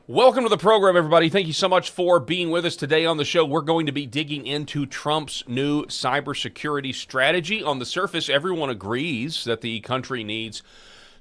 Welcome to the program, everybody. Thank you so much for being with us today on the show. We're going to be digging into Trump's new cybersecurity strategy. On the surface, everyone agrees that the country needs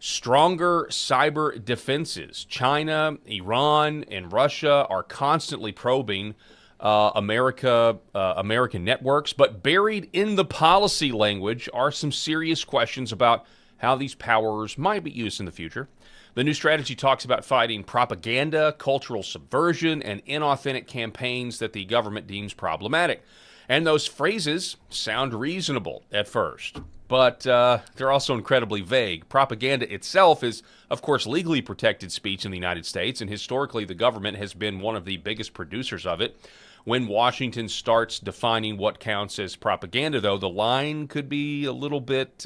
stronger cyber defenses. China, Iran, and Russia are constantly probing American networks, but buried in the policy language are some serious questions about how these powers might be used in the future. The new strategy talks about fighting propaganda, cultural subversion, and inauthentic campaigns that the government deems problematic. And those phrases sound reasonable at first, but they're also incredibly vague. Propaganda itself is, of course, legally protected speech in the United States, and historically the government has been one of the biggest producers of it. When Washington starts defining what counts as propaganda, though, the line could be a little bit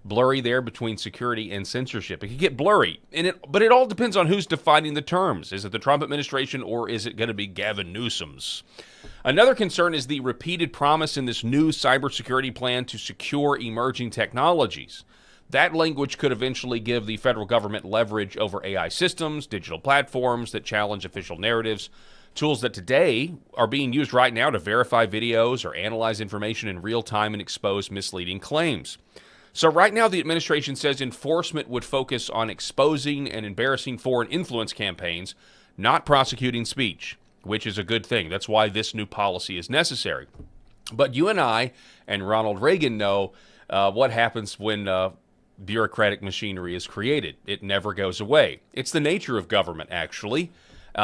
blurry there between security and censorship. It could get blurry, but it all depends on who's defining the terms. Is it the Trump administration, or is it going to be Gavin Newsom's? Another concern is the repeated promise in this new cybersecurity plan to secure emerging technologies. That language could eventually give the federal government leverage over AI systems, digital platforms that challenge official narratives, tools that today are being used right now to verify videos or analyze information in real time and expose misleading claims. So right now, the administration says enforcement would focus on exposing and embarrassing foreign influence campaigns, not prosecuting speech, which is a good thing. That's why this new policy is necessary. But you and I and Ronald Reagan know what happens when bureaucratic machinery is created. It never goes away. It's the nature of government, actually.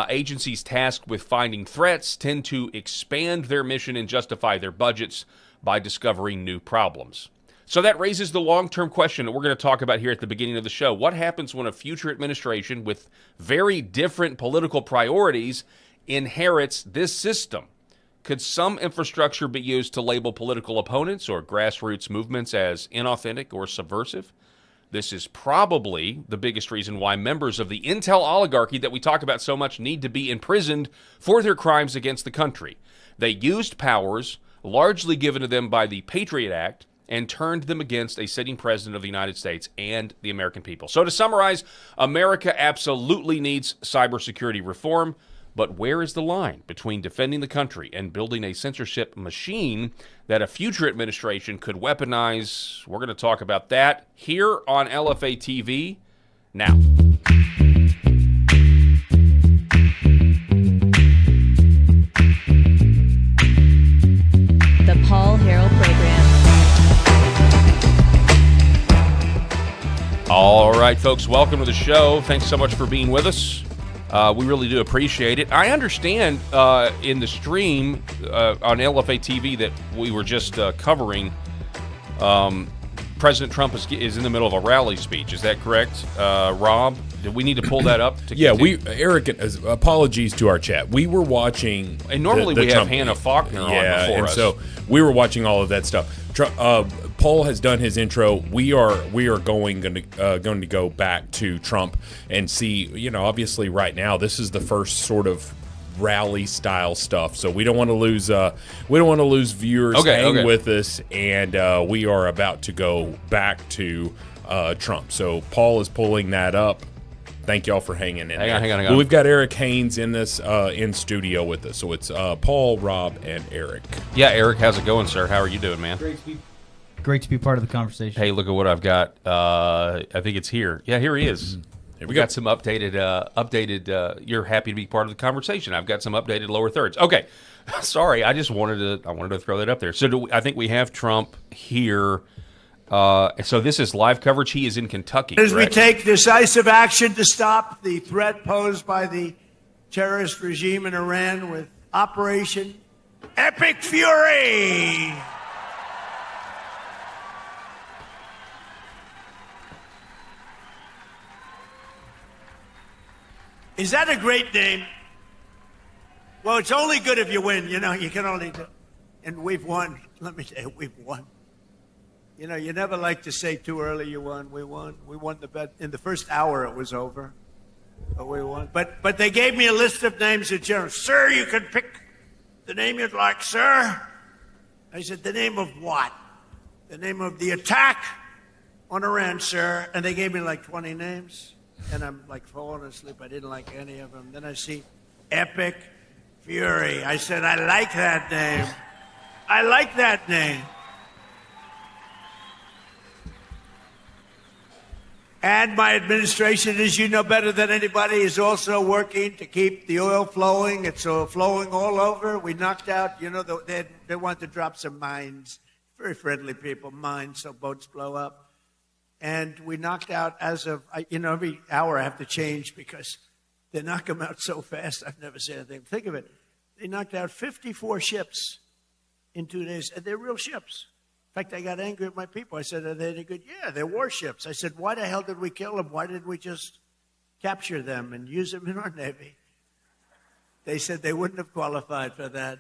Agencies tasked with finding threats tend to expand their mission and justify their budgets by discovering new problems. So that raises the long-term question that we're going to talk about here at the beginning of the show. What happens when a future administration with very different political priorities inherits this system? Could some infrastructure be used to label political opponents or grassroots movements as inauthentic or subversive? This is probably the biggest reason why members of the intel oligarchy that we talk about so much need to be imprisoned for their crimes against the country. They used powers largely given to them by the Patriot Act and turned them against a sitting president of the United States and the American people. So to summarize, America absolutely needs cybersecurity reform, but where is the line between defending the country and building a censorship machine that a future administration could weaponize? We're going to talk about that here on LFA TV now. The Paul Harrell Program. All right, folks, welcome to the show. Thanks so much for being with us. We really do appreciate it. I understand in the stream on LFA TV that we were just covering, President Trump is in the middle of a rally speech. Is that correct, Rob? Do we need to pull that up? Eric, apologies to our chat. We were watching... And normally we have Hannah Faulkner on before us. So we were watching all of that stuff. Paul has done his intro. We are going to go back to Trump and see. Obviously, right now this is the first sort of rally style stuff. So we don't want to lose. We don't want to lose viewers. Hang with us, and we are about to go back to Trump. So Paul is pulling that up. Thank y'all for hanging in. Hang on. Well, we've got Eric Haynes in this in studio with us. So it's Paul, Rob, and Eric. Yeah, Eric, how's it going, sir? How are you doing, man? Great to be part of the conversation. Hey, look at what I've got. I think it's here. Yeah, here he is. We got some updated. You're happy to be part of the conversation. I've got some updated lower thirds. Okay, sorry. I wanted to throw that up there. So I think we have Trump here. So this is live coverage. He is in Kentucky. As we take decisive action to stop the threat posed by the terrorist regime in Iran with Operation Epic Fury. Is that a great name? Well, it's only good if you win. You can only do. And we've won. Let me tell you, we've won. You never like to say too early you won. We won. We won the bet. In the first hour, it was over. But we won. But they gave me a list of names of generals. Sir, you can pick the name you'd like, sir. I said, the name of what? The name of the attack on Iran, sir. And they gave me like 20 names. and I'm like falling asleep. I didn't like any of them. Then I see Epic Fury. I said, I like that name. I like that name. And my administration, as you know better than anybody, is also working to keep the oil flowing. It's flowing all over. We knocked out, they want to drop some mines. Very friendly people, mines, so boats blow up. And we knocked out every hour I have to change because they knock them out so fast. I've never seen anything. Think of it. They knocked out 54 ships in 2 days, and they're real ships. In fact, I got angry at my people. I said, are they any good? Yeah, they're warships. I said, why the hell did we kill them? Why didn't we just capture them and use them in our Navy? They said they wouldn't have qualified for that.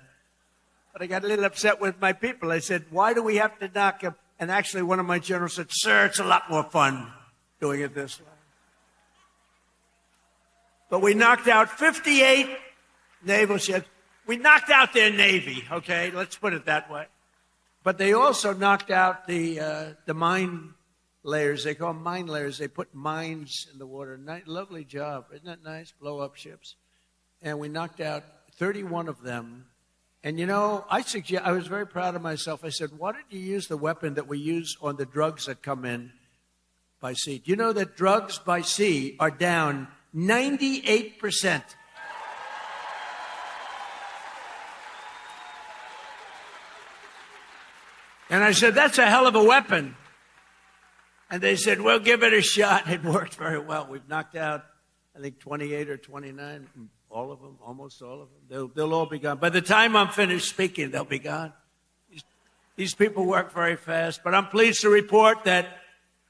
But I got a little upset with my people. I said, why do we have to knock them? And actually, one of my generals said, sir, it's a lot more fun doing it this way. But we knocked out 58 naval ships. We knocked out their Navy, okay? Let's put it that way. But they also knocked out the mine layers. They call them mine layers. They put mines in the water. Lovely job. Isn't that nice? Blow up ships. And we knocked out 31 of them. And, I was very proud of myself. I said, why didn't you use the weapon that we use on the drugs that come in by sea? Do you know that drugs by sea are down 98%? And I said, that's a hell of a weapon. And they said, well, give it a shot. It worked very well. We've knocked out, I think, 28 or 29, all of them, almost all of them. They'll all be gone. By the time I'm finished speaking, they'll be gone. These people work very fast. But I'm pleased to report that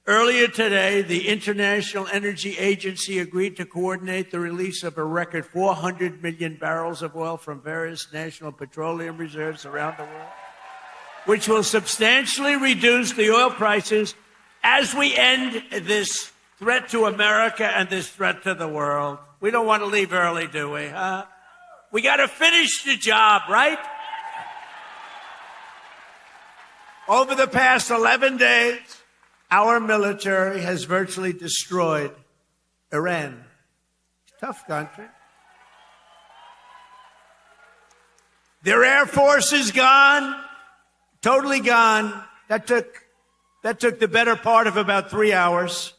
earlier today, the International Energy Agency agreed to coordinate the release of a record 400 million barrels of oil from various national petroleum reserves around the world, which will substantially reduce the oil prices as we end this threat to America and this threat to the world. We don't want to leave early, do we? We got to finish the job, right? Over the past 11 days, our military has virtually destroyed Iran. Tough country. Their air force is gone. Totally gone. That took the better part of about 3 hours.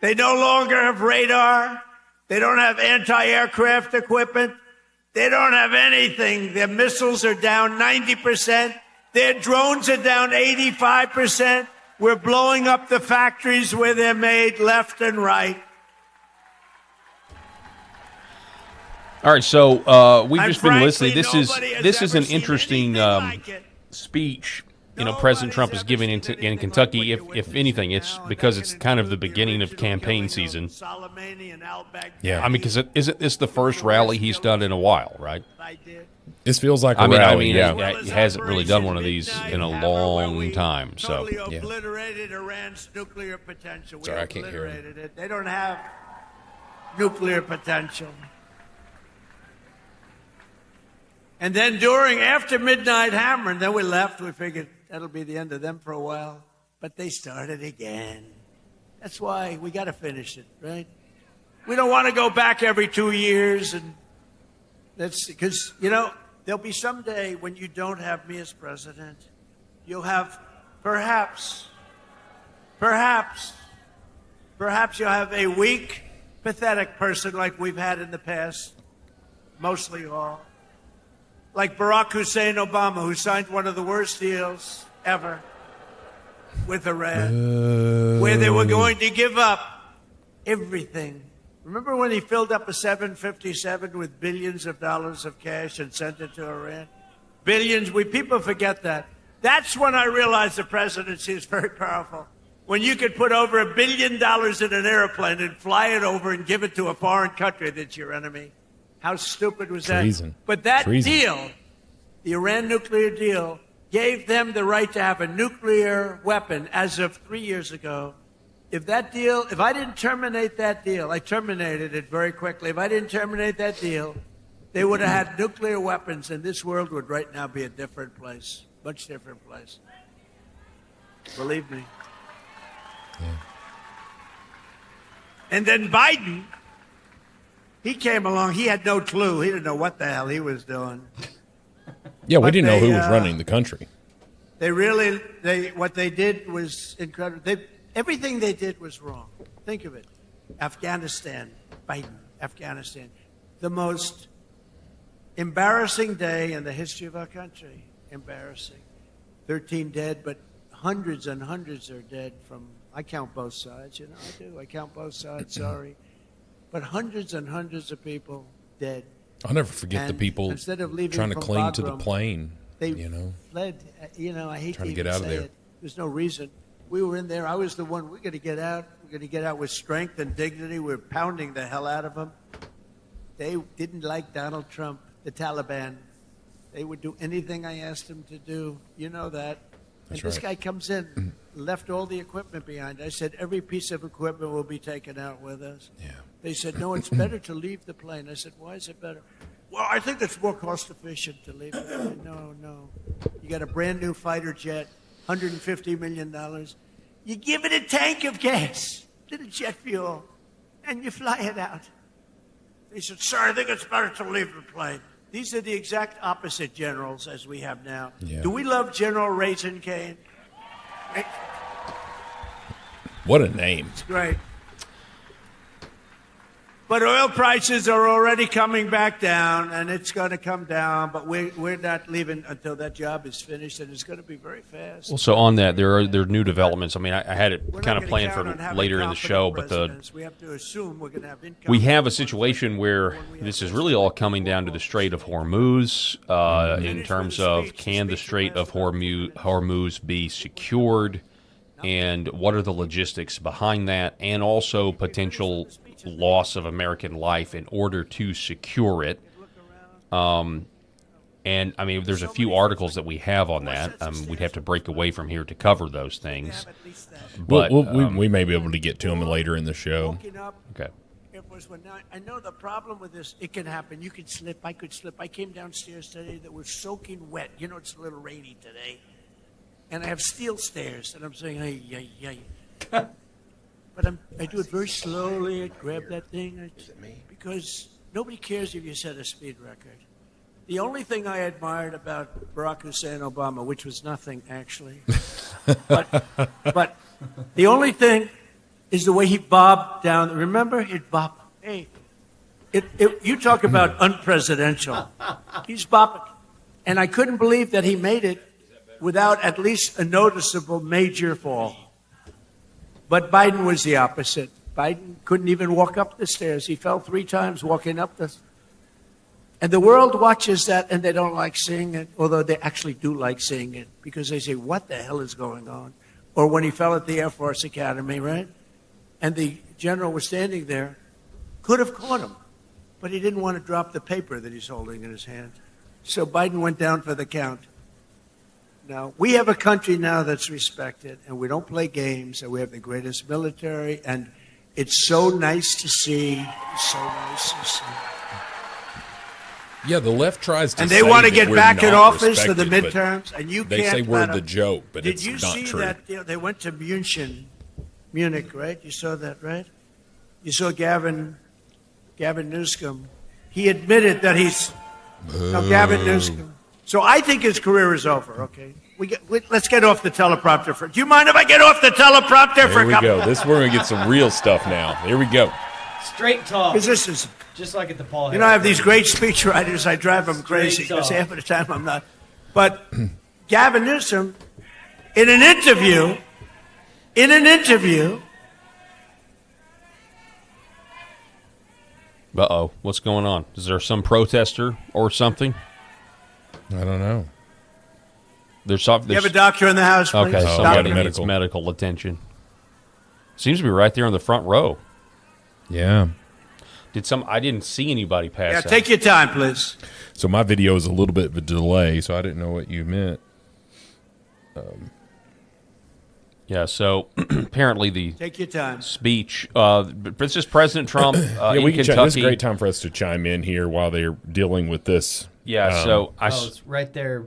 They no longer have radar. They don't have anti-aircraft equipment. They don't have anything. Their missiles are down 90%. Their drones are down 85%. We're blowing up the factories where they're made left and right. All right, so we've just been frankly, listening. This is an seen interesting anything like it. speech. President Trump is giving in Kentucky. If anything, it's because it's kind of the beginning of campaign season. Yeah. I mean, because isn't this the first rally he's done in a while, right? This feels like a rally. He hasn't really done one of these in a long time. So, totally obliterated Iran's nuclear potential. Sorry, I can't hear him. It. They don't have nuclear potential. And then after midnight hammering, then we left. We figured that'll be the end of them for a while. But they started again. That's why we got to finish it, right? We don't want to go back every 2 years. And that's because, there'll be someday when you don't have me as president. You'll have perhaps you'll have a weak, pathetic person like we've had in the past, mostly all. Like Barack Hussein Obama, who signed one of the worst deals ever with Iran, where they were going to give up everything. Remember when he filled up a 757 with billions of dollars of cash and sent it to Iran? Billions. People forget that. That's when I realized the presidency is very powerful. When you could put over $1 billion in an airplane and fly it over and give it to a foreign country that's your enemy. How stupid was that? Treason. But that Treason. deal, the Iran nuclear deal, gave them the right to have a nuclear weapon as of 3 years ago. If I didn't terminate that deal, I terminated it very quickly. If I didn't terminate that deal, they would have had nuclear weapons, and this world would right now be a different place, much different place. Believe me. Yeah. And then Biden, he came along. He had no clue. He didn't know what the hell he was doing. Yeah, we But didn't know they, who was running the country. What they did was incredible. Everything they did was wrong. Think of it. Afghanistan, Biden, Afghanistan. The most embarrassing day in the history of our country. Embarrassing. 13 dead, but hundreds and hundreds are dead from, I count both sides, you know, I do. I count both sides, sorry. But hundreds and hundreds of people dead. I'll never forget the And people instead of leaving trying to from cling to the Bagram, plane. They you know, fled. You know, I hate Trying to to get even out of say there. it. There's no reason. We were in there. I was the one. We're going to get out. We're going to get out with strength and dignity. We're pounding the hell out of them. They didn't like Donald Trump, the Taliban. They would do anything I asked them to do. You know that. And That's this right. guy comes in, left all the equipment behind. I said, every piece of equipment will be taken out with us. Yeah. They said, no, it's better to leave the plane. I said, why is it better? Well, I think it's more cost efficient to leave it. I said, no. You got a brand new fighter jet, $150 million. You give it a tank of gas, little jet fuel, and you fly it out. They said, sir, I think it's better to leave the plane. These are the exact opposite generals as we have now. Yeah. Do we love General Raisin Cane? What a name. It's great. But oil prices are already coming back down, and it's going to come down. But we're not leaving until that job is finished, and it's going to be very fast. Well, so on that, there are new developments. I mean, I had it We're kind not of gonna planned count for on having later in the show, competent but presidents. We have to assume we're going to have income. we have a situation where this is really all coming down to the Strait of Hormuz in terms of can the Strait of Hormuz be secured, and what are the logistics behind that, and also potential loss of American life in order to secure it. And I mean, there's a few articles that we have on that. We'd have to break away from here to cover those things. But we may be able to get to them later in the show. Woken up, okay. it was when I know the problem with this. It can happen. You could slip. I could slip. I came downstairs today that was soaking wet. You know, it's a little rainy today, and I have steel stairs, and I'm saying, hey. But I do it very slowly. I grab that thing. Because nobody cares if you set a speed record. The only thing I admired about Barack Hussein Obama, which was nothing actually, but the only thing is the way he bobbed down. Remember, he'd bob. Hey, you talk about unpresidential. He's bobbing. And I couldn't believe that he made it without at least a noticeable major fall. But Biden was the opposite. Biden couldn't even walk up the stairs. He fell 3 times walking up the. And the world watches that and they don't like seeing it, although they actually do like seeing it because they say, what the hell is going on? Or when he fell at the Air Force Academy, right? And the general was standing there, could have caught him, but he didn't want to drop the paper that he's holding in his hand. So Biden went down for the count. Now, we have a country now that's respected, and we don't play games, and we have the greatest military, and it's so nice to see. It's so nice to see. Yeah, the left tries to And they say want to that get we're back in not office for the respected, but midterms, and you they can't. say we're let the them- joke, but Did it's you not see true. that? They went to Munich, right? You saw that, right? You saw Gavin Newsom. He admitted that he's Gavin Newsom. So I think his career is over. Okay, let's get off the teleprompter for. Do you mind if I get off the teleprompter for Here a we couple? go. This we're gonna get some real stuff now. Here we go. Straight talk. Because this is. Just like at the Paul. You know, I have these great speech writers. I drive them crazy Straight because talk. half of the time I'm not. But Gavin Newsom, in an interview. Uh-oh. What's going on? Is there some protester or something? I don't know. There's something. You have a doctor in the house, please? Okay, Oh, somebody got needs medical. medical attention. Seems to be right there on the front row. Yeah. I didn't see anybody pass Yeah, out. take your time, please. So my video is a little bit of a delay, so I didn't know what you meant. Yeah, so apparently the Take your time. speech, this is President Trump Yeah, in we can. Kentucky. This is a great time for us to chime in here while they're dealing with this. Yeah, so Oh, it's right there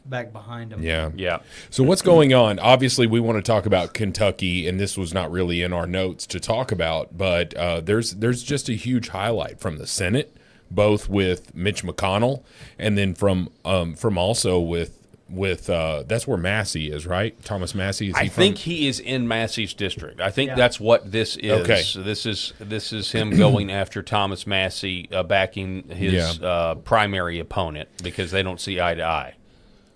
back behind him. Yeah. Yeah. So what's going on? Obviously, we want to talk about Kentucky, and this was not really in our notes to talk about, but there's just a huge highlight from the Senate, both with Mitch McConnell, and then from also with that's where Massey is, right? Thomas Massey. Is he I think he is in Massey's district. I think that's what this is. Okay. This is him going after Thomas Massey, backing his primary opponent because they don't see eye to eye.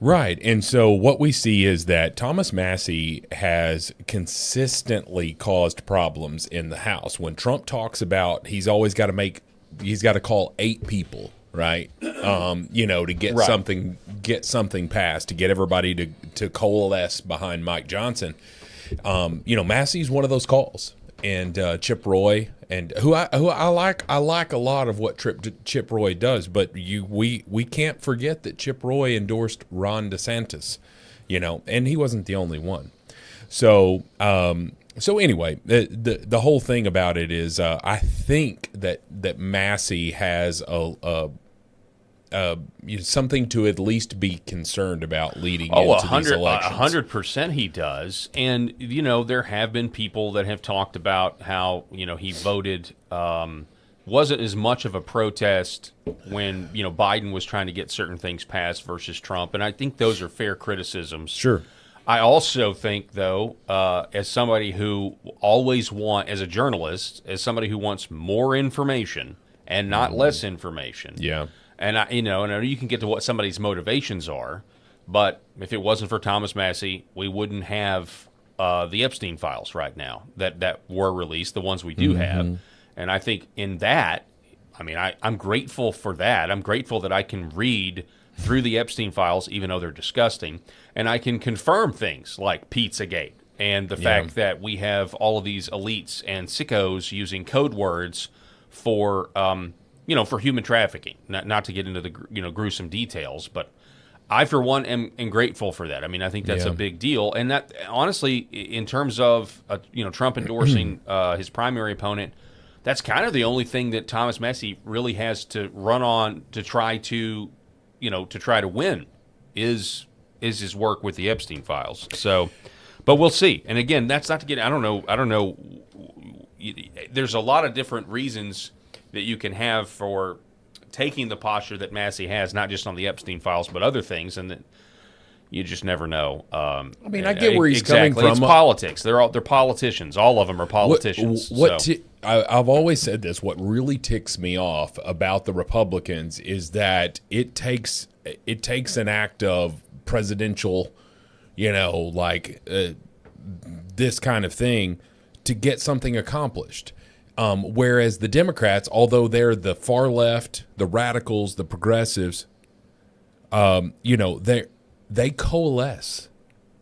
Right. And so what we see is that Thomas Massey has consistently caused problems in the House. When Trump talks about he's got to call 8 people, right? To get something passed, to get everybody to coalesce behind Mike Johnson. Massey's one of those calls. And Chip Roy, and who I like a lot of what Chip Roy does, but we can't forget that Chip Roy endorsed Ron DeSantis, and he wasn't the only one. So anyway, the whole thing about it is I think that Massey has something to at least be concerned about leading into these elections. 100% he does. And, there have been people that have talked about how, he voted, wasn't as much of a protest when, Biden was trying to get certain things passed versus Trump. And I think those are fair criticisms. Sure. I also think, though, as somebody who as a journalist, as somebody who wants more information and not less information. Yeah. And I know you can get to what somebody's motivations are, but if it wasn't for Thomas Massey, we wouldn't have the Epstein files right now that were released, the ones we do have. And I think in that, I'm grateful for that. I'm grateful that I can read through the Epstein files, even though they're disgusting, and I can confirm things like Pizzagate and the fact that we have all of these elites and sickos using code words for for human trafficking, not to get into the gruesome details, but I, for one, am grateful for that. I think that's a big deal, and that honestly, in terms of Trump endorsing his primary opponent, that's kind of the only thing that Thomas Massey really has to run on to try to win is his work with the Epstein files. So, but we'll see. And again, that's not to get. I don't know. There's a lot of different reasons that you can have for taking the posture that Massey has, not just on the Epstein files, but other things, and that you just never know. I get where he's coming from. It's politics. They're politicians. All of them are politicians. I've always said this. What really ticks me off about the Republicans is that it takes an act of presidential, this kind of thing to get something accomplished. Whereas the Democrats, although they're the far left, the radicals, the progressives, they coalesce,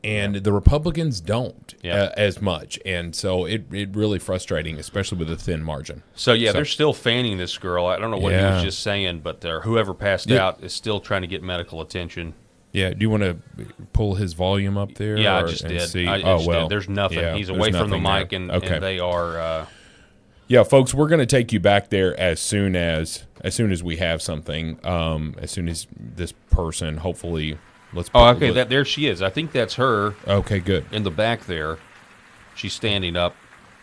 and the Republicans don't as much, and so it really frustrating, especially with a thin margin. So they're still fanning this girl. I don't know what he was just saying, but whoever passed out is still trying to get medical attention. Yeah, do you want to pull his volume up there? Yeah, I just did. See? Did. There's nothing. Yeah, he's away from the mic, there. and they are. Yeah, folks, we're going to take you back there as soon as we have something. As soon as this person, hopefully, let's. There she is. I think that's her. Okay, good. In the back there, she's standing up.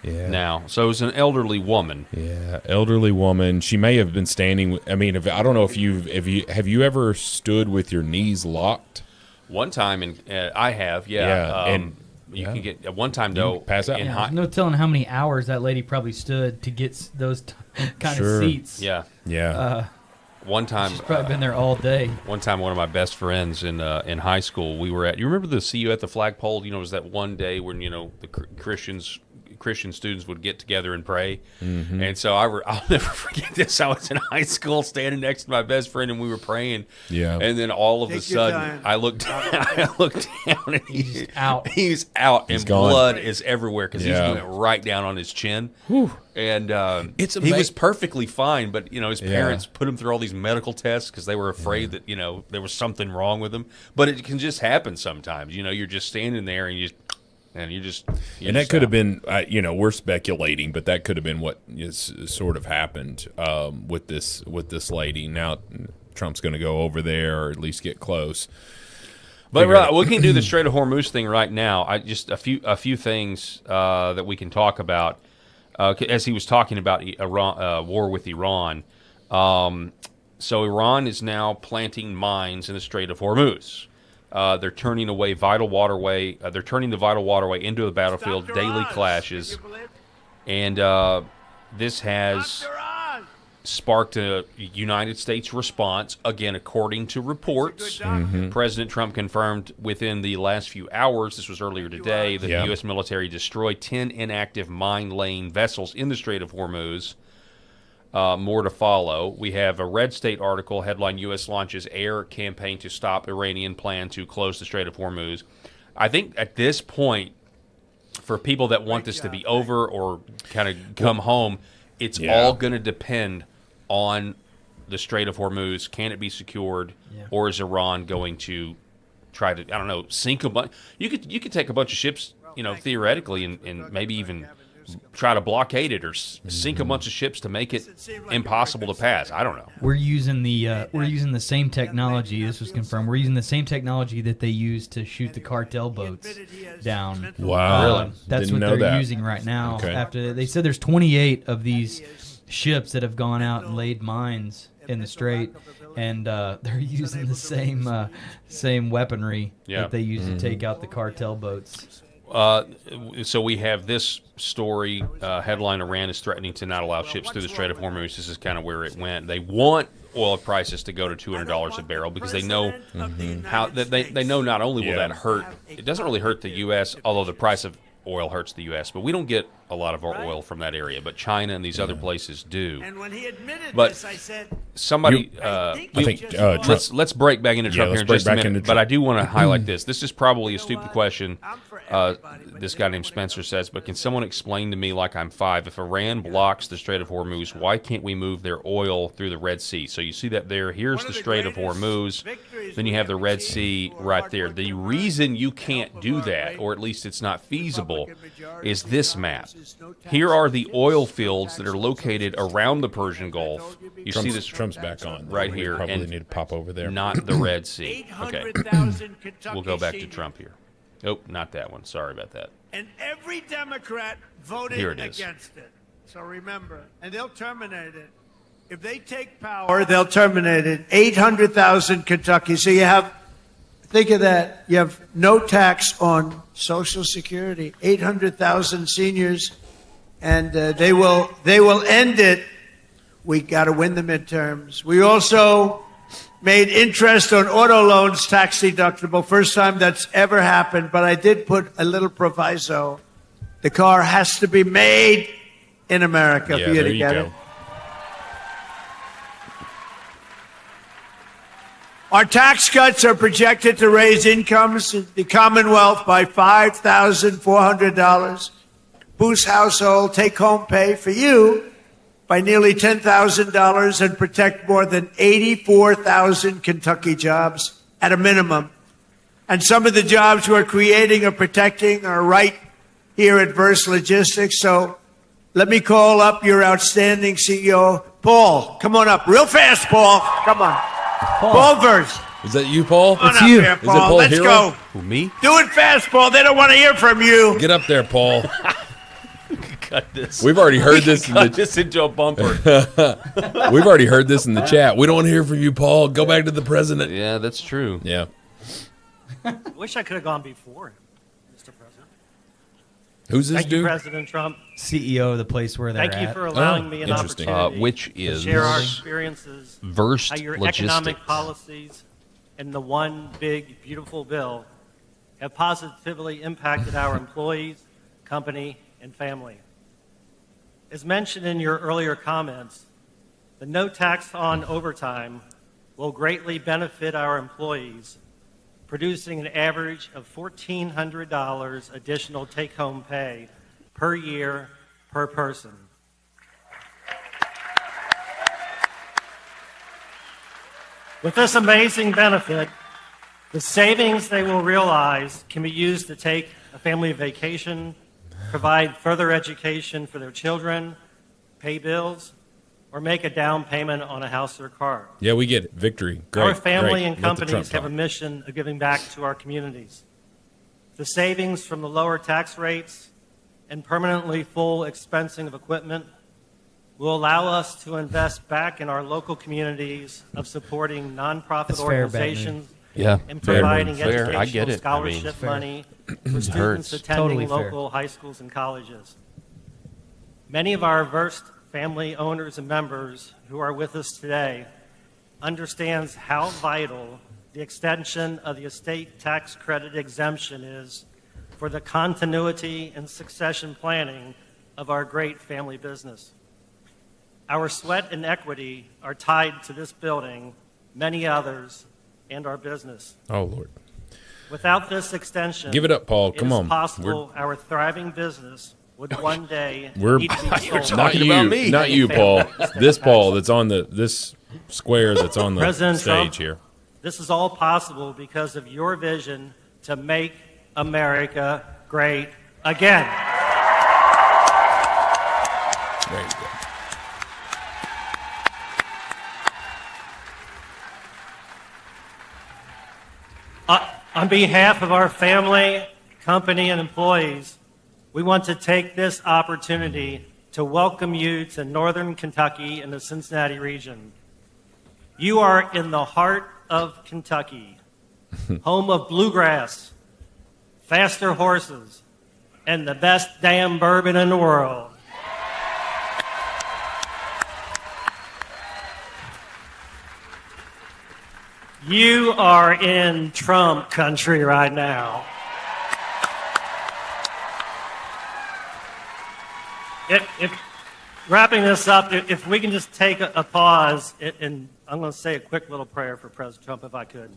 Now, so it's an elderly woman. Yeah, elderly woman. She may have been standing. I don't know if you ever stood with your knees locked. One time, I have. And. You can get at one time though. Pass out. There's no telling how many hours that lady probably stood to get those kind of seats. Yeah. One time, she's probably been there all day. One time, one of my best friends in high school, we were at. You remember the "See You at the Flagpole"? It was that one day when the Christian students would get together and pray. Mm-hmm. And so I'll never forget this. I was in high school standing next to my best friend, and we were praying. Yeah. And then all of a sudden, I looked down, and he's out. He's out, and gone. Blood is everywhere because he's went right down on his chin. Whew. And he was perfectly fine, but his parents put him through all these medical tests because they were afraid that there was something wrong with him. But it can just happen sometimes. You're just standing there and and that could have been, we're speculating, but that could have been what sort of happened with this lady. Now Trump's going to go over there or at least get close. But we can do the Strait of Hormuz thing right now. Just a few things that we can talk about. As he was talking about Iran, war with Iran. So Iran is now planting mines in the Strait of Hormuz. They're turning away vital waterway. They're turning the vital waterway into a battlefield. Daily clashes, and this has sparked a United States response. Again, according to reports, President Trump confirmed within the last few hours. This was earlier today that the U.S. military destroyed 10 inactive mine-laying vessels in the Strait of Hormuz. More to follow. We have a Red State article, headline, U.S. launches air campaign to stop Iranian plan to close the Strait of Hormuz. I think at this point, for people that want this to be over or kind of come home, it's all going to depend on the Strait of Hormuz. Can it be secured, or is Iran going to try to, I don't know, sink a bunch? You could take a bunch of ships, theoretically, and maybe even try to blockade it or sink a bunch of ships to make it impossible to pass. I don't know. We're using the same technology. This was confirmed. We're using the same technology that they use to shoot the cartel boats down. Wow, really? That's Didn't what know they're that. using right now. Okay. After they said there's 28 of these ships that have gone out and laid mines in the strait, and they're using the same weaponry that they use to take out the cartel boats. So we have this story, headline, Iran is threatening to not allow ships through the Strait of Hormuz. This is kind of where it went. They want oil prices to go to $200 a barrel because they know how they know not only will that hurt, it doesn't really hurt the U.S., although the price of oil hurts the U.S., but we don't get a lot of our oil from that area, but China and these other places do. And when he admitted But this, I said, somebody, I think let's break back into Trump here in just a minute. But I do want to highlight this. This is probably a stupid question. This guy named Spencer says, but can someone explain to me, like I'm 5, if Iran blocks the Strait of Hormuz, why can't we move their oil through the Red Sea? So you see that there. Here's the Strait of Hormuz. Then you have the Red Sea right there. The reason you can't do that, or at least it's not feasible, is this map. Here are the oil fields that are located around the Persian Gulf. You see this? Trump's back on right here, Probably and need to pop over there. not the Red Sea. Okay, we'll go back to Trump here. Oh, not that one. Sorry about that. and every Democrat voted against it. So remember, and they'll terminate it. If they take power, they'll terminate it. 800,000 Kentucky. So you have, think of that. You have no tax on Social Security. 800,000 seniors, and they will end it. We got to win the midterms. We also made interest on auto loans tax deductible. First time that's ever happened, but I did put a little proviso. The car has to be made in America for you to get it. Our tax cuts are projected to raise incomes in the Commonwealth by $5,400, boost household take-home pay for you by nearly $10,000, and protect more than 84,000 Kentucky jobs at a minimum. And some of the jobs we're creating or protecting are right here at Verse Logistics. So let me call up your outstanding CEO, Paul. Come on up. Real fast, Paul. Come on. Paul Verse. Is that you, Paul? Come on up here, Paul. Is it Paul Let's Hero? go. Who, me? Do it fast, Paul. They don't want to hear from you. Get up there, Paul. Cut this. We've already heard this. Cut this into a bumper. We've already heard this in the chat. We don't want to hear from you, Paul. Go back to the president. Yeah, that's true. Yeah. Wish I could have gone before him, Mr. President. Who's this Thank you, dude? President Trump. CEO of the place where they're Thank you at. for allowing me an interesting. opportunity Which to is share our experiences, Versed how your Logistics. economic policies and the one big, beautiful bill have positively impacted our employees, company, and family. As mentioned in your earlier comments, the no tax on overtime will greatly benefit our employees, producing an average of $1,400 additional take-home pay per year per person. With this amazing benefit, the savings they will realize can be used to take a family vacation, provide further education for their children, pay bills, or make a down payment on a house or car. Yeah, we get it. Victory. Great. Our family great. and Let the Trump companies have a talk. mission of giving back to our communities. The savings from the lower tax rates and permanently full expensing of equipment will allow us to invest back in our local communities of supporting nonprofit That's fair, organizations Yeah, and fair. providing Fair. I educational get it. scholarship money for students hurts. attending Totally fair. local high schools and colleges. Many of our versed family owners and members who are with us today understands how vital the extension of the estate tax credit exemption is for the continuity and succession planning of our great family business. Our sweat and equity are tied to this building, many others, and our business. Oh, Lord. Without this extension, Give it up, Paul. Come it is on. possible our thriving business would one day We're need to be sold. not talking you, about me. not you, Paul. This Paul that's on this square that's on the President stage Trump, here. This is all possible because of your vision to make America great again. There you go. On behalf of our family, company, and employees, we want to take this opportunity to welcome you to Northern Kentucky and the Cincinnati region. You are in the heart of Kentucky, home of bluegrass, faster horses, and the best damn bourbon in the world. You are in Trump country right now. Wrapping this up, if we can just take a pause, and I'm going to say a quick little prayer for President Trump, if I could.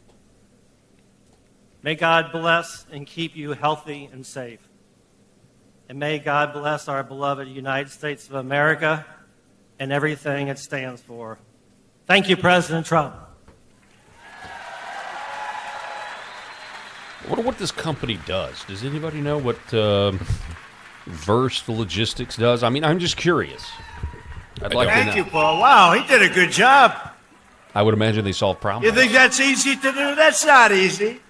May God bless and keep you healthy and safe. And may God bless our beloved United States of America and everything it stands for. Thank you, President Trump. I wonder what this company does. Does anybody know what Versed Logistics does? I mean, I'm just curious. I'd like to Thank know. you, Paul. Wow, he did a good job. I would imagine they solve problems. You think that's easy to do? That's not easy.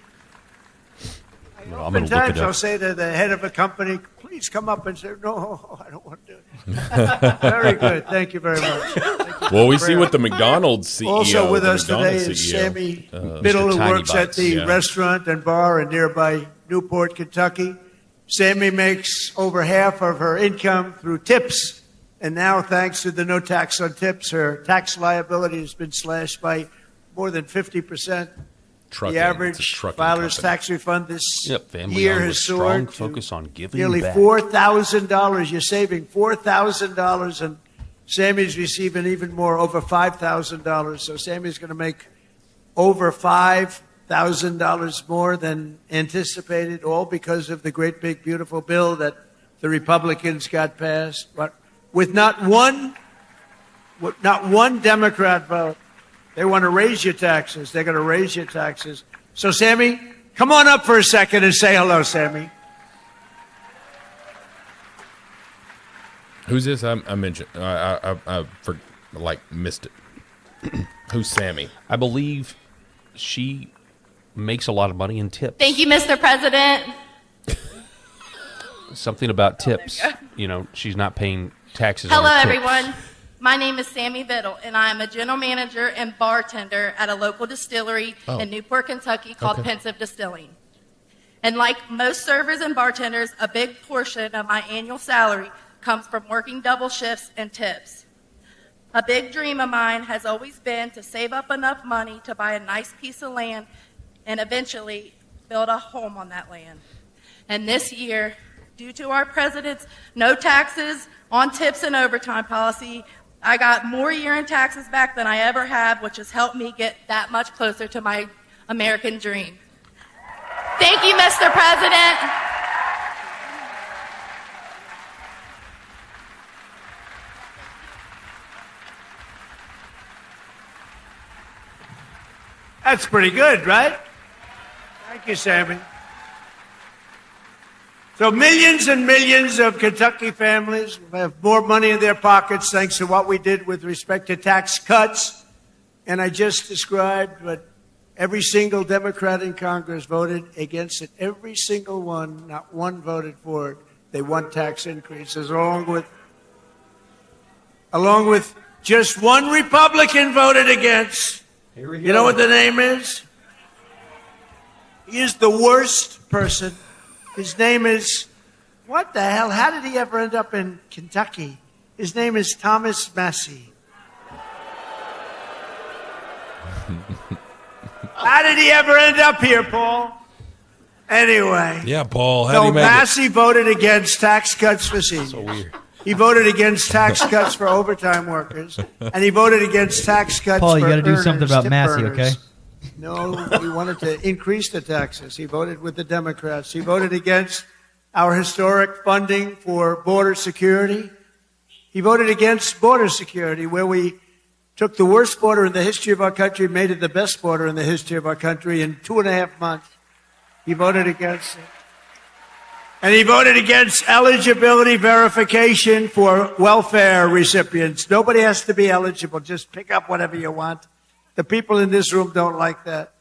Well, I'm going to look Sometimes it I'll up. say to the head of a company, please come up and say, no, I don't want to do it. Very good. Thank you very much. Thank you Well, we for see prayer. what the McDonald's CEO. Also with the us today McDonald's is CEO, Sammy Biddle, who Tiny works at Bites, the yeah. restaurant and bar in nearby Newport, Kentucky. Sammy makes over half of her income through tips. And now, thanks to the no tax on tips, her tax liability has been slashed by more than 50%. Trucking. The It's a average trucking filer's company. tax refund this Yep, family year owned has with strong soared focus to on giving nearly back. $4,000. You're saving $4,000, and Sammy's receiving even more, over $5,000. So Sammy's going to make over $5,000 more than anticipated, all because of the great, big, beautiful bill that the Republicans got passed, but with not one Democrat vote. They want to raise your taxes. They're going to raise your taxes. So, Sammy, come on up for a second and say hello, Sammy. Who's this? I mentioned. I missed it. Who's Sammy? I believe she makes a lot of money in tips. Thank you, Mr. President. Something about tips. You know, she's not paying taxes Hello, on her tips. everyone. My name is Sammy Biddle, and I am a general manager and bartender at a local distillery in Newport, Kentucky called Pensive Distilling. And like most servers and bartenders, a big portion of my annual salary comes from working double shifts and tips. A big dream of mine has always been to save up enough money to buy a nice piece of land and eventually build a home on that land. And this year, due to our president's no taxes on tips and overtime policy, I got more year-end taxes back than I ever have, which has helped me get that much closer to my American dream. Thank you, Mr. President. That's pretty good, right? Thank you, Sammy. So millions and millions of Kentucky families will have more money in their pockets thanks to what we did with respect to tax cuts. And I just described what every single Democrat in Congress voted against it. Every single one, not one voted for it. They want tax increases, along with just one Republican voted against. Here we go. You know what the name is? He is the worst person. His name is, what the hell? How did he ever end up in Kentucky? His name is Thomas Massie. How did he ever end up here, Paul? Anyway. Yeah, Paul. How do So you make it? Massie voted against tax cuts for seniors. So weird. He voted against tax cuts for overtime workers, and he voted against tax cuts Paul, for you got to do earners, something about tip Massey, earners. okay? No, he wanted to increase the taxes. He voted with the Democrats. He voted against our historic funding for border security. He voted against border security, where we took the worst border in the history of our country and made it the best border in the history of our country in 2.5 months. He voted against it. And he voted against eligibility verification for welfare recipients. Nobody has to be eligible. Just pick up whatever you want. The people in this room don't like that.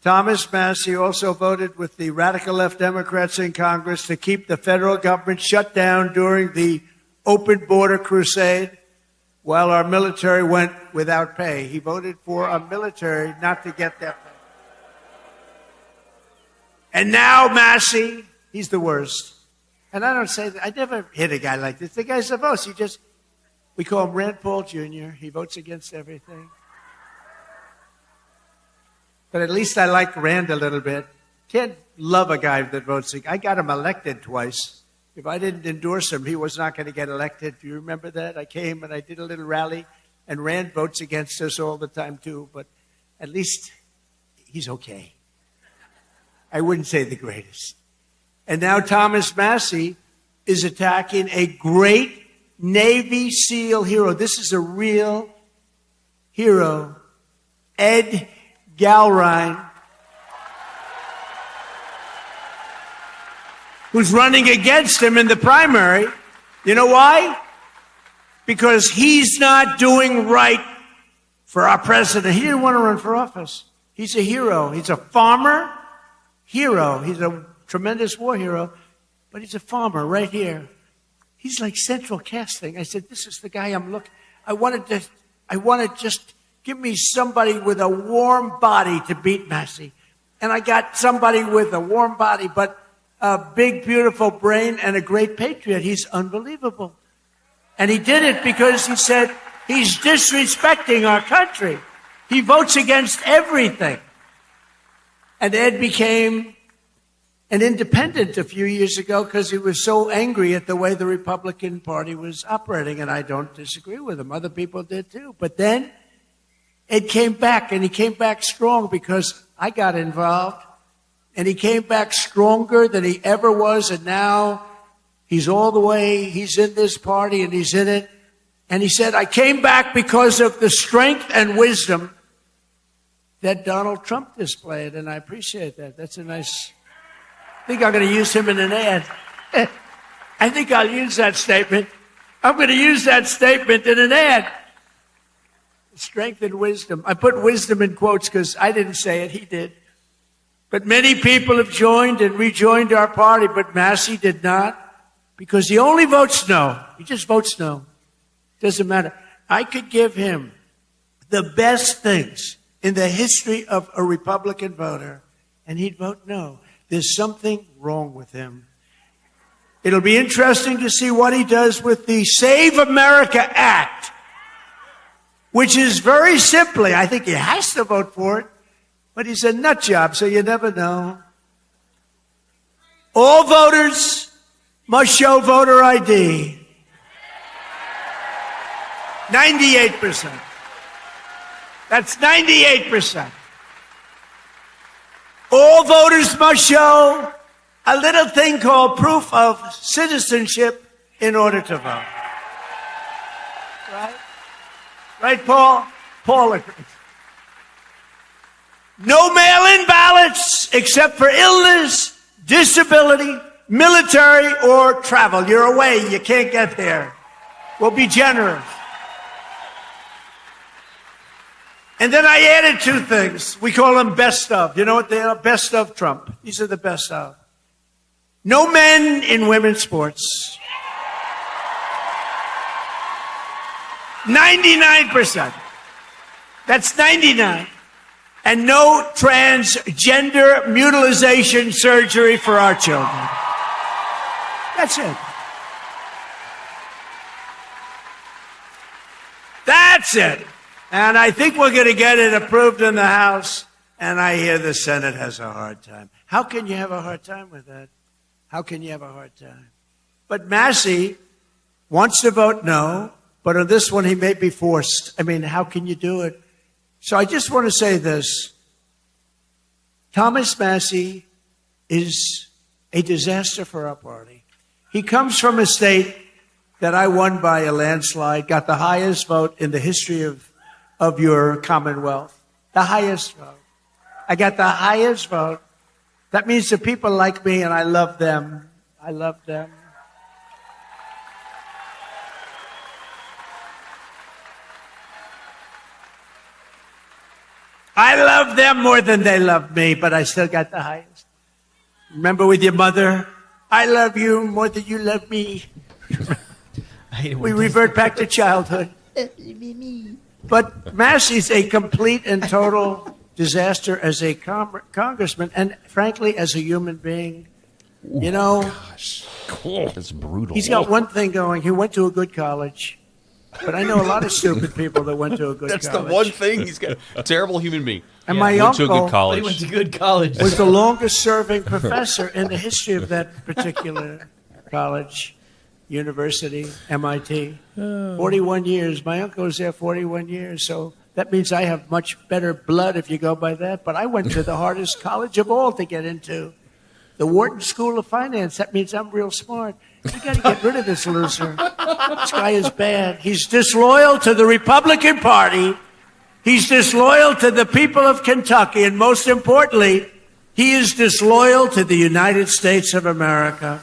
Thomas Massie also voted with the radical left Democrats in Congress to keep the federal government shut down during the open border crusade while our military went without pay. He voted for our military not to get that pay. And now Massie, he's the worst. And I don't say that. I never hit a guy like this. The guy's the most. We call him Rand Paul Jr. He votes against everything. But at least I like Rand a little bit. Can't love a guy that votes. I got him elected twice. If I didn't endorse him, he was not going to get elected. Do you remember that? I came and I did a little rally, and Rand votes against us all the time too. But at least he's okay. I wouldn't say the greatest. And now Thomas Massie is attacking a great Navy SEAL hero. This is a real hero, Ed Galrine, who's running against him in the primary. You know why? Because he's not doing right for our president. He didn't want to run for office. He's a hero. He's a farmer hero. He's a tremendous war hero, but he's a farmer right here. He's like central casting. I said, this is the guy I'm looking. I wanted to just give me somebody with a warm body to beat Massie. And I got somebody with a warm body, but a big, beautiful brain and a great patriot. He's unbelievable. And he did it because he said he's disrespecting our country. He votes against everything. And Ed became an independent a few years ago because he was so angry at the way the Republican Party was operating. And I don't disagree with him. Other people did too. But then Ed came back, and he came back strong because I got involved. And he came back stronger than he ever was. And now he's all the way, he's in this party and he's in it. And he said, I came back because of the strength and wisdom that Donald Trump displayed. And I appreciate that. That's a nice, I think I'm going to use him in an ad. I think I'll use that statement. I'm going to use that statement in an ad. Strength and wisdom. I put wisdom in quotes because I didn't say it, he did. But many people have joined and rejoined our party, but Massie did not because he only votes no. He just votes no. Doesn't matter. I could give him the best things in the history of a Republican voter, and he'd vote no. There's something wrong with him. It'll be interesting to see what he does with the Save America Act, which is very simply, I think he has to vote for it, but he's a nut job, so you never know. All voters must show voter ID. 98%. That's 98%. All voters must show a little thing called proof of citizenship in order to vote. Right? Right, Paul? Paul agrees. No mail-in ballots except for illness, disability, military or travel. You're away. You can't get there. We'll be generous. And then I added 2 things. We call them best of. You know what they are? Best of Trump. These are the best of. No men in women's sports. 99%. That's 99. And no transgender mutilization surgery for our children. That's it. That's it. And I think we're going to get it approved in the House, and I hear the Senate has a hard time. How can you have a hard time with that? How can you have a hard time? But Massey wants to vote no, but on this one he may be forced. I mean, how can you do it? So I just want to say this. Thomas Massey is a disaster for our party. He comes from a state that I won by a landslide, got the highest vote in the history of your Commonwealth. The highest vote. I got the highest vote. That means the people like me, and I love them. I love them. I love them more than they love me, but I still got the highest. Remember with your mother, I love you more than you love me. We revert back to childhood. But Massey's a complete and total disaster as a congressman and, frankly, as a human being. You know, That's brutal. he's got one thing going. He went to a good college. But I know a lot of stupid people that went to a good That's college. the one thing he's got. A terrible human being. And my Went to a uncle good college. He went to good college. was the longest serving professor in the history of that particular college, university, MIT. 41 years. My uncle was there 41 years. So that means I have much better blood if you go by that. But I went to the hardest college of all to get into, the Wharton School of Finance. That means I'm real smart. You got to get rid of this loser. This guy is bad. He's disloyal to the Republican Party. He's disloyal to the people of Kentucky. And most importantly, he is disloyal to the United States of America.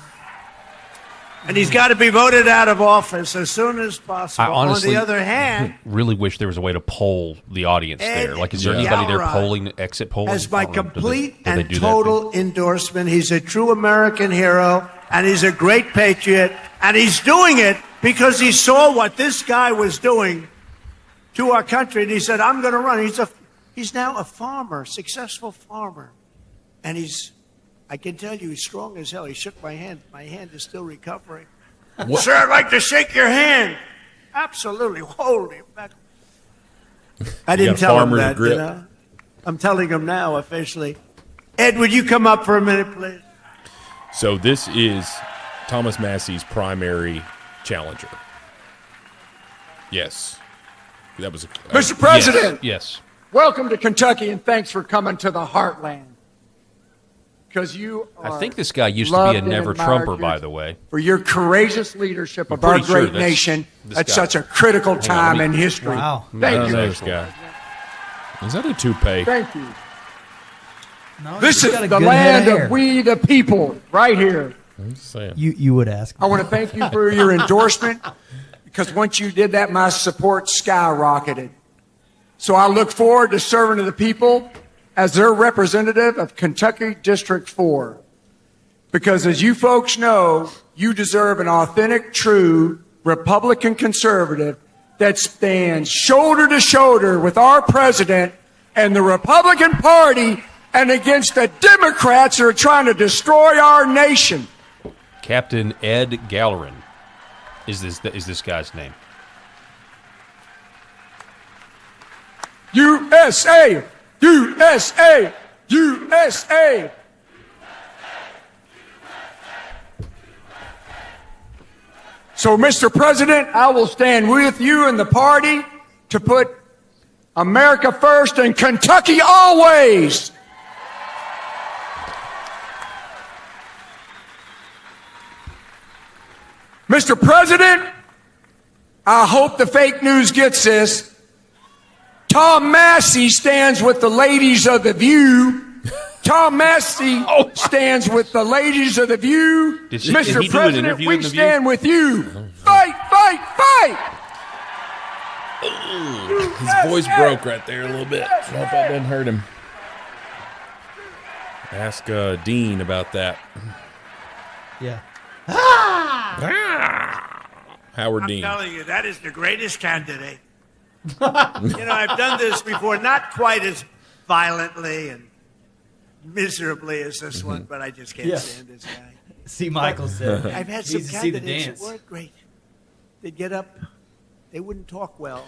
And he's got to be voted out of office as soon as possible. I honestly On the other hand, really wish there was a way to poll the audience there. Like, is there Ed anybody there Galbraith polling, exit polling? has my I don't know. complete Do they and do that? total endorsement. He's a true American hero, and he's a great patriot, and he's doing it because he saw what this guy was doing to our country, and he said, I'm going to run. He's now a farmer, successful farmer, and I can tell you, he's strong as hell. He shook my hand. My hand is still recovering. Sir, I'd like to shake your hand. Absolutely. Holy back. I didn't got a tell him farmer's that, grip. you know. I'm telling him now officially. Ed, would you come up for a minute, please? So this is Thomas Massey's primary challenger. Yes. That was Mr. President, Yes. welcome to Kentucky, and thanks for coming to the heartland. Because you are I think this guy used to loved be a and never admired Trumper, here by the way. for your courageous leadership of I'm our pretty sure great that's nation this at guy. such a critical Hang on, time let me- in history. Wow. I Thank don't you. know this guy. Is that a toupee? Thank you. No, This he's is got a the good head land hair. of we the people, right here. I'm just saying. You would ask. I want to thank you for your endorsement, because once you did that, my support skyrocketed. So I look forward to serving to the people as their representative of Kentucky District 4. Because as you folks know, you deserve an authentic, true Republican conservative that stands shoulder to shoulder with our president and the Republican Party and against the Democrats who are trying to destroy our nation. Captain Ed Gallerin is this guy's name. USA! USA! USA! So, Mr. President, I will stand with you and the party to put America first and Kentucky always. Mr. President, I hope the fake news gets this. Tom Massey stands with the ladies of The View Tom Massey stands with the ladies of The View. Did he Mr. do an President, interview we in The View? stand with you. Fight, fight, fight! His voice broke right there a little bit. I hope that didn't hurt him. Ask Dean about that. Yeah. Howard Dean. I'm telling you, that is the greatest candidate. I've done this before, not quite as violently and miserably as this one, but I just can't stand this guy. See, Michael said. I've had some needs to see the candidates that dance. weren't great. They'd get up, they wouldn't talk well.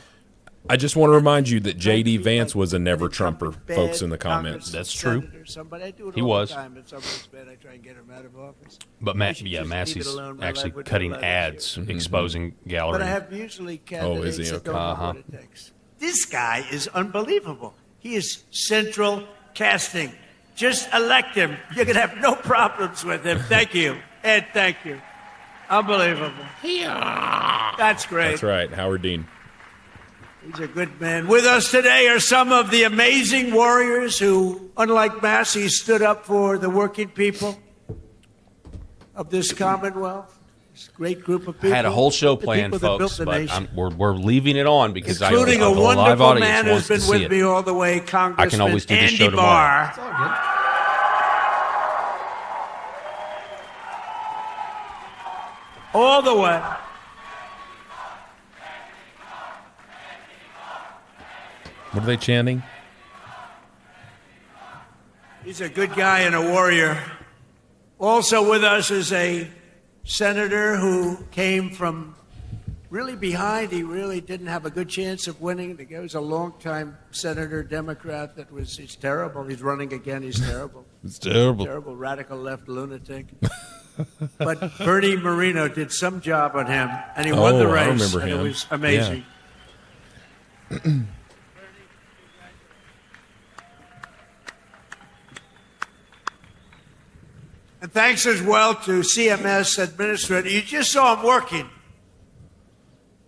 I just want to remind you that J.D. Vance was a never Trumper, folks, in the comments. That's true. Somebody, I do it He all was. The time. At somebody's bed, I try and get him out of office. But We should just leave it Massey's alone. My actually life would cutting never let us ads, exposing gallery. But I have usually candidates is he? that don't Okay. know what it takes. This guy is unbelievable. He is central casting. Just elect him. You're going to have no problems with him. Thank you. Ed, thank you. Unbelievable. Yeah. That's great. That's right, Howard Dean. He's a good man. With us today are some of the amazing warriors who, unlike Massey, stood up for the working people of this Commonwealth. This great group of people. I had a whole show the planned, people that built folks, the but nation. we're leaving it on because Including I a the live wonderful audience man wants who's to been see with it. me all the way, Congressman always do this Andy show tomorrow. Barr. It's all good. All the way. What are they chanting? He's a good guy and a warrior. Also with us is a senator who came from really behind. He really didn't have a good chance of winning. The guy was a longtime senator, Democrat. He's terrible. He's running again. He's terrible. It's terrible. Terrible radical left lunatic. But Bernie Moreno did some job on him, and he won the race. I remember and him. It was amazing. And thanks as well to CMS Administrator. You just saw him working.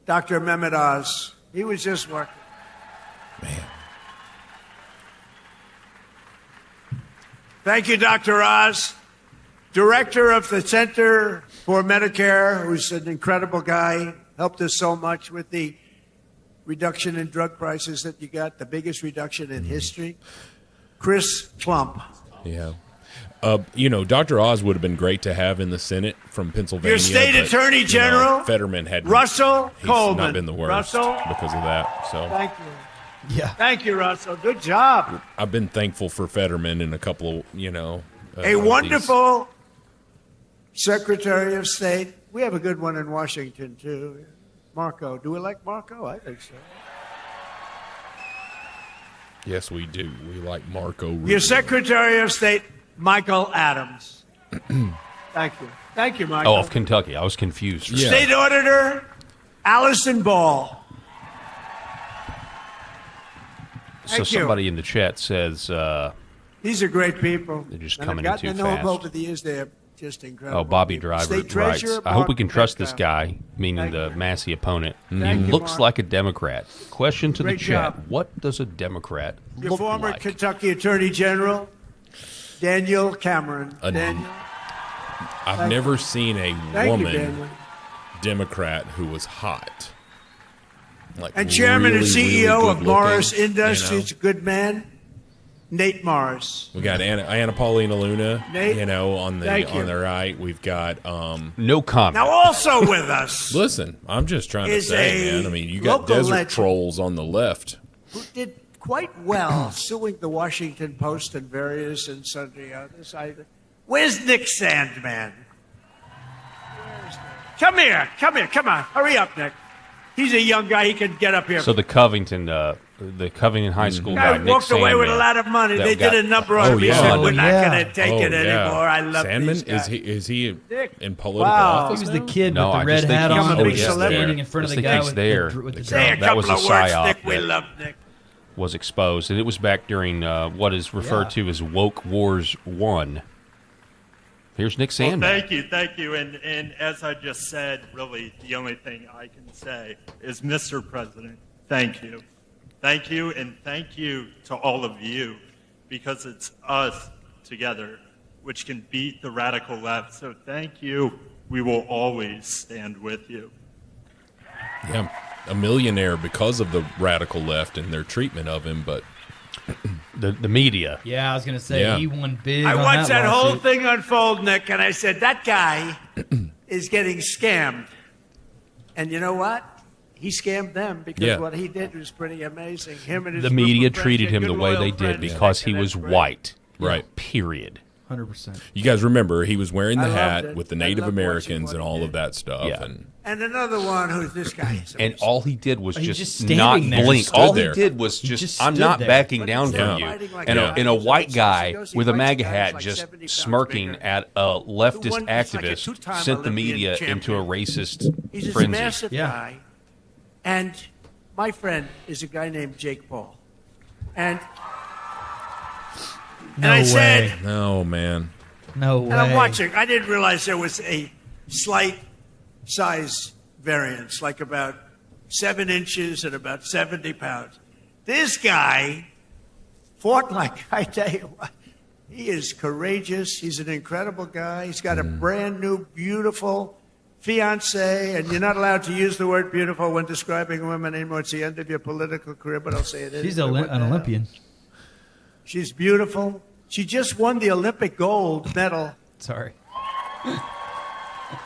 Dr. Mehmet Oz. He was just working. Man. Thank you, Dr. Oz. Director of the Center for Medicare, who's an incredible guy, helped us so much with the reduction in drug prices that you got, the biggest reduction in history. Chris Plump. Yeah. Dr. Oz would have been great to have in the Senate from Pennsylvania. Your state but, attorney general, Fetterman had Russell he's Coleman. not been the worst Russell, because of that. So thank you. Yeah. Thank you, Russell. Good job. I've been thankful for Fetterman in a couple of, A wonderful Secretary of State. We have a good one in Washington, too. Marco. Do we like Marco? I think so. Yes, we do. We like Marco Rubio. Your Secretary of State, Michael Adams. Thank you. Thank you, Michael. Oh, of Kentucky. I was confused. Yeah. State Auditor, Allison Ball. So Thank you. somebody in the chat says, These are great people. They're just And coming I've in gotten too to know fast. them over the years. They're just incredible. oh, Bobby people. Driver State writes, Treasurer, I hope we can Mark trust this Metcalf. guy, meaning Thank the you. Massey opponent. Thank He you, looks Mark. like a Democrat. Question to Great the chat. job. What does a Democrat Your look former like? Kentucky Attorney General, Daniel Cameron. Daniel. I've never seen a Thank you, woman Daniel. Democrat who was hot. Like And Chairman really, and CEO really of good Morris looking, Industries, good man, Nate Morris. We got Anna Paulina Luna, Nate, on thank you. the right. We've got No comment. Now, also with us, listen, I'm just trying to Is say, a man. I mean, you got local desert legend. trolls on the left. who did quite well suing the Washington Post and various and sundry others. Where's Nick Sandman? Come here, come on, hurry up, Nick. He's a young guy. He can get up here. So the Covington High School guy, guy Nick walked away with a Sandman, lot of money. that They got- did a number on him. He yeah. said, "We're not Yeah. going to take it anymore." I love Sandman. these guys. Is he Nick. in political Wow. office? He was the now? kid No, with I the red just think hat he's on, a big standing celebrity. in front of Just the think guy he's with there. the It's Say a that couple was a of words, psyop Nick. We that- love Nick. was exposed, and it was back during what is referred to as Woke Wars 1. Here's Nick Well, Sandman. thank you. And as I just said, really, the only thing I can say is, Mr. President, thank you. Thank you, and thank you to all of you, because it's us together, which can beat the radical left. So thank you. We will always stand with you. Yeah, a millionaire because of the radical left and their treatment of him, but the media. Yeah, I was going to say, he won big I on watched that whole lawsuit. thing unfold, Nick, and I said, that guy is getting scammed. And you know what? He scammed them because what he did was pretty amazing. Him and his The group of media friends, treated they're him the good, way loyal they did friends, because he and was that's great. white. right. Period. 100%. You guys remember he was wearing the I loved hat it. with the I Native loved watching Americans what and he all did. of that stuff. Yeah. And another one who's this guy. And all he did was He's just just standing not there. blink. Stood All there. he did was just just, I'm stood not there. backing down But from he's you. fighting like And a a white he guy goes, he with a fights MAGA guys hat like just 70 pounds smirking bigger. at a leftist He's like a activist two-time sent the Olympian media champion. into a racist He's this frenzy. massive Yeah. guy. And my friend is a guy named Jake Paul. And No I way. said, Oh man. No way. and I'm watching. I didn't realize there was a slight size variance, like about 7 inches and about 70 pounds. This guy fought like, I tell you what, he is courageous. He's an incredible guy. He's got a brand new, beautiful fiance, and you're not allowed to use the word beautiful when describing women anymore. It's the end of your political career, but I'll say it is. She's an Olympian. She's beautiful. She just won the Olympic gold medal. Sorry.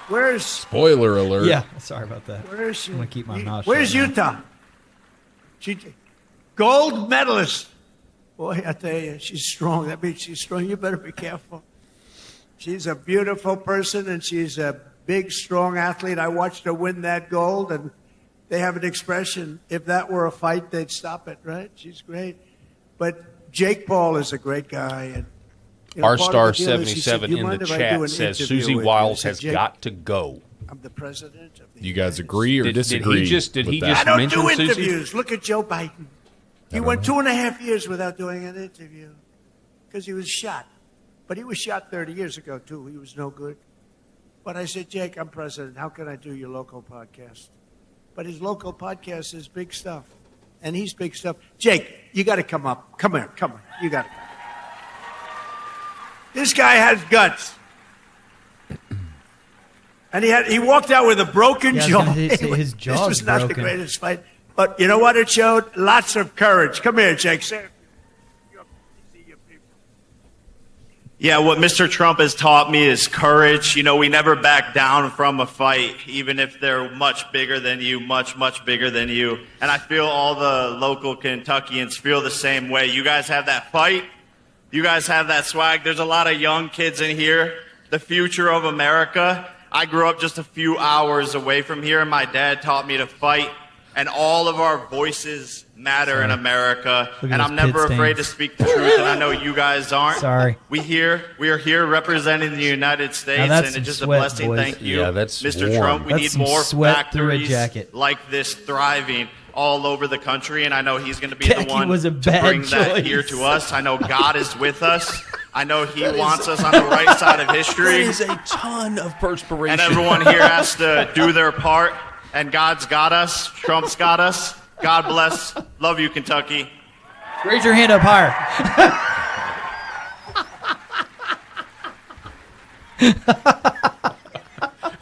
Where's Spoiler alert. Yeah, sorry about that. Where is she? I'm going to keep my mouth shut. Where's now. Utah? She gold medalist. Boy, I tell you, she's strong. That means she's strong. You better be careful. She's a beautiful person, and she's a big, strong athlete. I watched her win that gold, and they have an expression, if that were a fight, they'd stop it, right? She's great. But Jake Paul is a great guy. And you know, part of the deal is, he said, R-Star77 "You in mind the if I do chat an says interview Susie with you?" Wiles I said, has "Jake, got to go. I'm the president of the You guys United agree or Did disagree? he just with mention that? I don't do Susie? interviews. Look at Joe Biden. He went 2.5 years without doing an interview because he was shot. But he was shot 30 years ago, too. He was no good. But I said, Jake, I'm president. How can I do your local podcast? But his local podcast is big stuff. And he's big stuff. Jake, you got to come up. Come here. Come on. You got to come. This guy has guts. And he walked out with a broken Yeah, I was jaw. gonna say, his This jaw's was not the broken. greatest fight. But you know what it showed? Lots of courage. Come here, Jake. Say it. Yeah, what Mr. Trump has taught me is courage. You know, we never back down from a fight, even if they're much bigger than you, much, much bigger than you. And I feel all the local Kentuckians feel the same way. You guys have that fight. You guys have that swag. There's a lot of young kids in here. The future of America. I grew up just a few hours away from here, and my dad taught me to fight. And all of our voices matter in America. Look at And those I'm never pit afraid to stains. speak the truth, and I know you guys aren't. Sorry. We are here representing the United States, that's and some it's just sweat, a blessing. boys. Thank you, Yeah, that's Mr. warm. Trump. We That's need some more sweat through a factories jacket. like this thriving all over the country, and I know he's going to be Khaki the one was a to bad bring that choice. here to us. I know God is with us. I know He wants us on the right side of That history, is a ton of perspiration. and everyone here has to do their part. And God's got us. Trump's got us. God bless. Love you, Kentucky. Raise your hand up higher.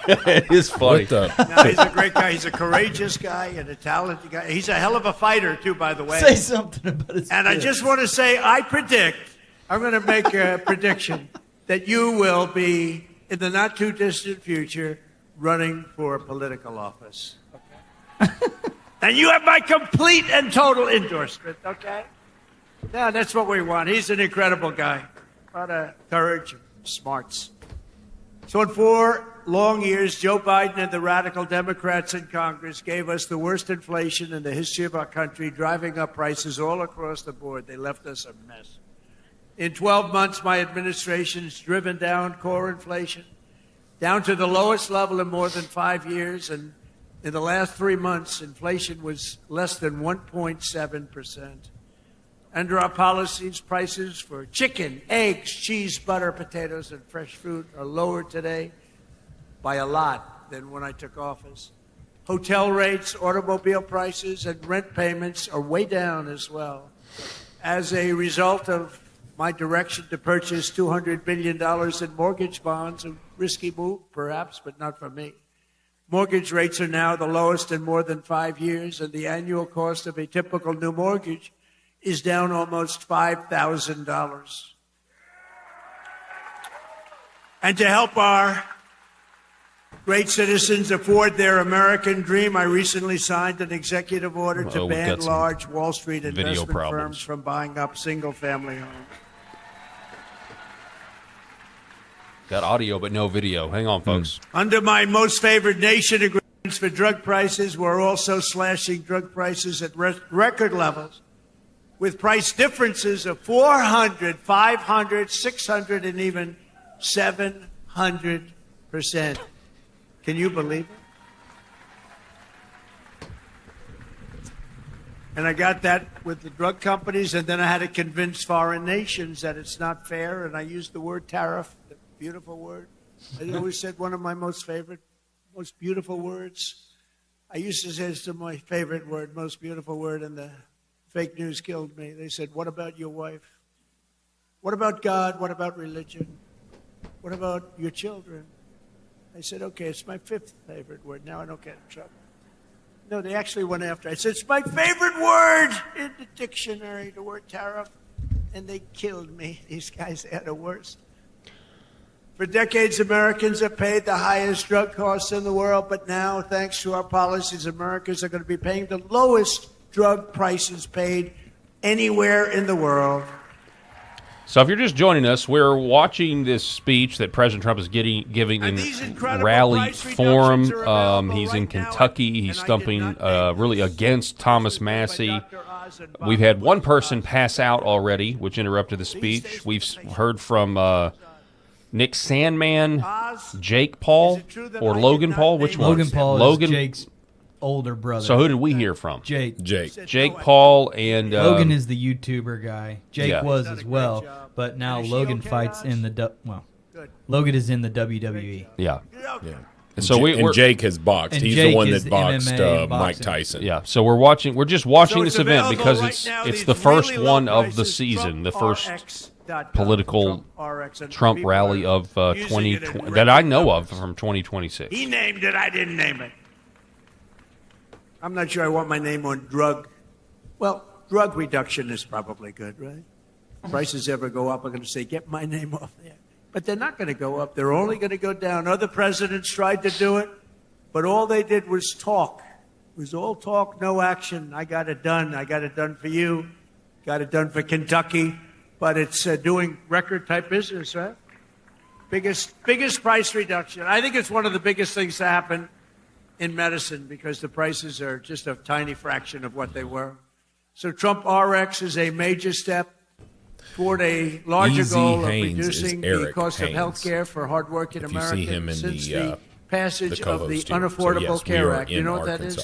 It is funny. What the? No, he's a great guy. He's a courageous guy and a talented guy. He's a hell of a fighter, too, by the way. Say something about his And I kids. just want to say, I'm going to make a prediction that you will be, in the not too distant future, running for political office. Okay? And you have my complete and total endorsement, okay? Yeah, that's what we want. He's an incredible guy. A lot of courage and smarts. So in 4 long years, Joe Biden and the radical Democrats in Congress gave us the worst inflation in the history of our country, driving up prices all across the board. They left us a mess. In 12 months, my administration has driven down core inflation down to the lowest level in more than 5 years. And in the last 3 months, inflation was less than 1.7%. Under our policies, prices for chicken, eggs, cheese, butter, potatoes, and fresh fruit are lower today by a lot than when I took office. Hotel rates, automobile prices, and rent payments are way down as well. As a result of my direction to purchase $200 billion in mortgage bonds, a risky move, perhaps, but not for me. Mortgage rates are now the lowest in more than 5 years, and the annual cost of a typical new mortgage is down almost $5,000. And to help our great citizens afford their American dream, I recently signed an executive order to ban large Wall Street investment firms from buying up single-family homes. Got audio but no video. Hang on, folks. Under my most favored nation agreements for drug prices, we're also slashing drug prices at record levels with price differences of 400, 500, 600, and even 700%. Can you believe it? And I got that with the drug companies, and then I had to convince foreign nations that it's not fair, and I used the word tariff. Beautiful word. I always said one of my most favorite, most beautiful words. I used to say it's my favorite word, most beautiful word, and the fake news killed me. They said, what about your wife? What about God? What about religion? What about your children? I said, okay, it's my fifth favorite word. Now I don't get in trouble. No, they actually went after. I said, it's my favorite word in the dictionary, the word tariff. And they killed me. These guys had the worst. For decades, Americans have paid the highest drug costs in the world, but now, thanks to our policies, Americans are going to be paying the lowest drug prices paid anywhere in the world. So if you're just joining us, we're watching this speech that President Trump is giving in Rally Forum. He's in Kentucky. He's stumping really against Thomas Massey. We've had one person pass out already, which interrupted the speech. We've heard from Nick Sandman, Jake Paul, or Logan Paul? Which one? Logan Paul is Jake's older brother. So who did we hear from? Jake. Jake Paul and... Logan is the YouTuber guy. Jake was as well, but now Logan fights in the... Logan is in the WWE. Yeah. So Jake has boxed. He's Jake the one that boxed MMA Mike Tyson. Yeah. So we're just watching this event because it's the first one of the season, the first political Trump rally of 2020 that I know of from 2026. He named it. I didn't name it. I'm not sure I want my name on drug. Well, drug reduction is probably good, right? Prices ever go up, I'm going to say, get my name off there. But they're not going to go up. They're only going to go down. Other presidents tried to do it, but all they did was talk. It was all talk, no action. I got it done. I got it done for you. Got it done for Kentucky. But it's doing record-type business, right? Biggest price reduction. I think it's one of the biggest things to happen in medicine because the prices are just a tiny fraction of what they were. So Trump RX is a major step toward a larger goal of reducing the cost of health care for hardworking Americans since the passage of the Unaffordable Care Act. You know what that is?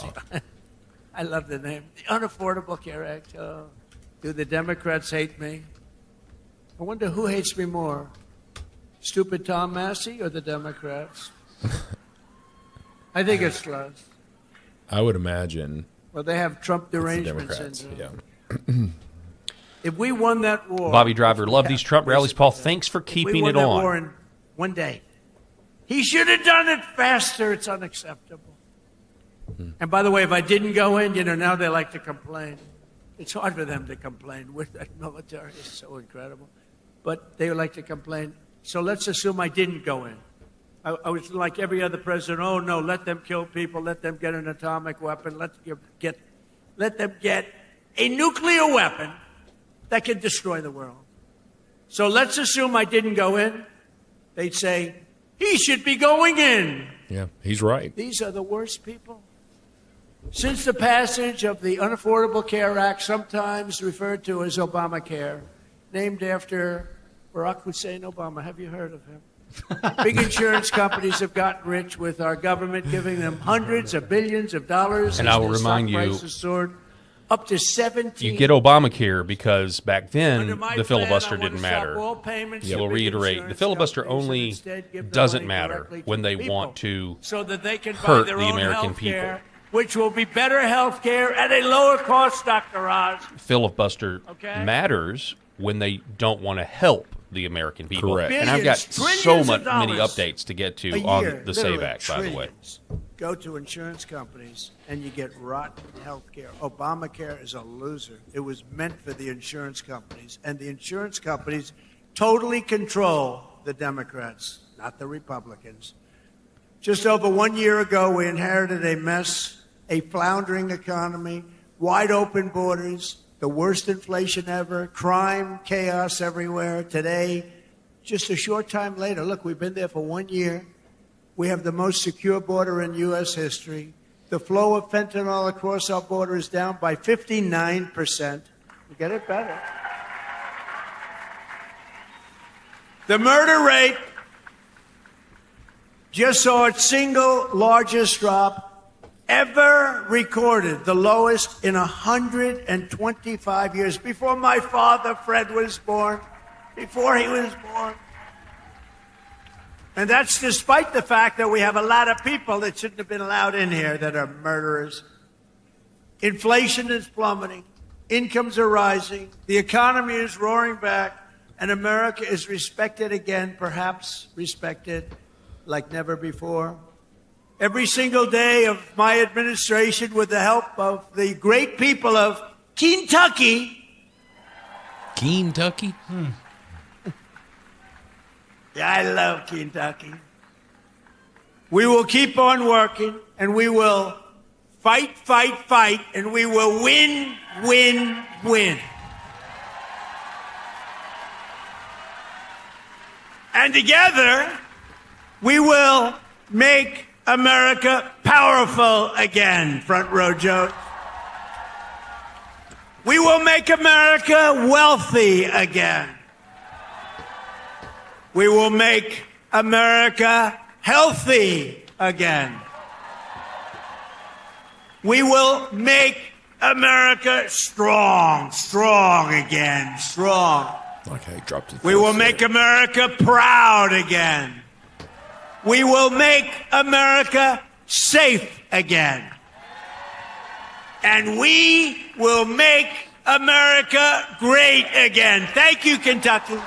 I love the name. The Unaffordable Care Act. Oh, do the Democrats hate me? I wonder who hates me more, stupid Tom Massey or the Democrats? I think it's close. I would imagine. Well, they have Trump derangement syndrome. Yeah. If we won that war... Bobby Driver, love these Trump rallies. Paul, thanks for keeping it on. We won that war in one day. He should have done it faster. It's unacceptable. And by the way, if I didn't go in, now they like to complain. It's hard for them to complain with that military. It's so incredible. But they like to complain. So let's assume I didn't go in. I was like every other president. Oh, no, let them kill people. Let them get an atomic weapon. Let them get a nuclear weapon that can destroy the world. So let's assume I didn't go in. They'd say, he should be going in. Yeah, he's right. These are the worst people. Since the passage of the Unaffordable Care Act, sometimes referred to as Obamacare, named after Barack Hussein Obama. Have you heard of him? Big insurance companies have gotten rich with our government giving them hundreds of billions of dollars. And I will remind you, soared up to 17. You get Obamacare because back then the filibuster didn't matter. We'll reiterate, the filibuster only doesn't matter when they want to hurt the American people. Which will be better health care at a lower cost, Dr. Oz. Filibuster matters when they don't want to help the American people. Correct. And I've got Billions, so trillions of many dollars updates to get a to on year, the SAVE literally Act, by the way. trillions, go to insurance companies and you get rotten health care. Obamacare is a loser. It was meant for the insurance companies, and the insurance companies totally control the Democrats, not the Republicans. Just over 1 year ago, we inherited a mess, a floundering economy, wide open borders, the worst inflation ever, crime, chaos everywhere. Today, just a short time later, look, we've been there for 1 year. We have the most secure border in U.S. history. The flow of fentanyl across our border is down by 59%. We get it better. The murder rate just saw its single largest drop ever recorded, the lowest in 125 years, before my father, Fred, was born, before he was born. And that's despite the fact that we have a lot of people that shouldn't have been allowed in here that are murderers. Inflation is plummeting. Incomes are rising. The economy is roaring back. And America is respected again, perhaps respected like never before. Every single day of my administration, with the help of the great people of Kentucky. Kentucky? Yeah, I love Kentucky. We will keep on working, and we will fight, fight, fight, and we will win, win, win. And together, we will make America powerful again, front row Joe. We will make America wealthy again. We will make America healthy again. We will make America strong, strong again, strong. Okay, dropped it. We will make America proud again. We will make America safe again. And we will make America great again. Thank you, Kentucky.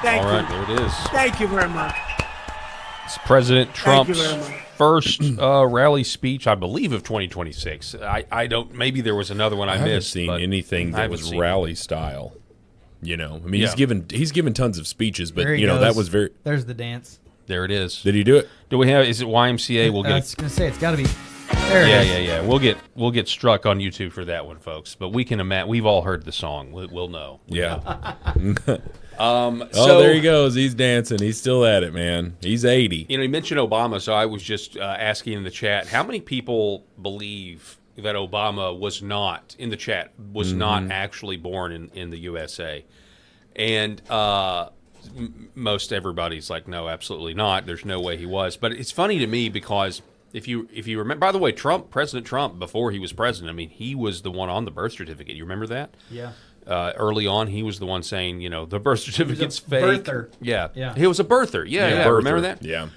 Thank All right, you. there it is. Thank you very much. It's President Trump's very much. first rally speech, I believe, of 2026. I don't. Maybe there was another one I haven't missed. seen but anything I that haven't was seen rally style. You know, I mean, Yeah. he's given tons of speeches, but There he you know goes. that was very. There's the dance. There it is. Did he do it? Do we have? Is it YMCA? We'll I get. was gonna say it's got to be. There Yeah, it is. yeah, yeah. We'll get struck on YouTube for that one, folks. But we can imagine. We've all heard the song. We'll know. Yeah. So, Oh, there he goes. He's dancing. He's still at it, man. He's 80. You know, you mentioned Obama, so I was just asking in the chat, how many people believe that Obama was not, in the chat, was not actually born in the USA? And most everybody's like, no, absolutely not. There's no way he was. But it's funny to me because if you remember, by the way, President Trump, before he was president, I mean, he was the one on the birth certificate. You remember that? Yeah. Early on, he was the one saying, you know, the birth certificate's fake. birther. Yeah. Yeah. He was a birther. Yeah, yeah. birther. Remember that? Yeah.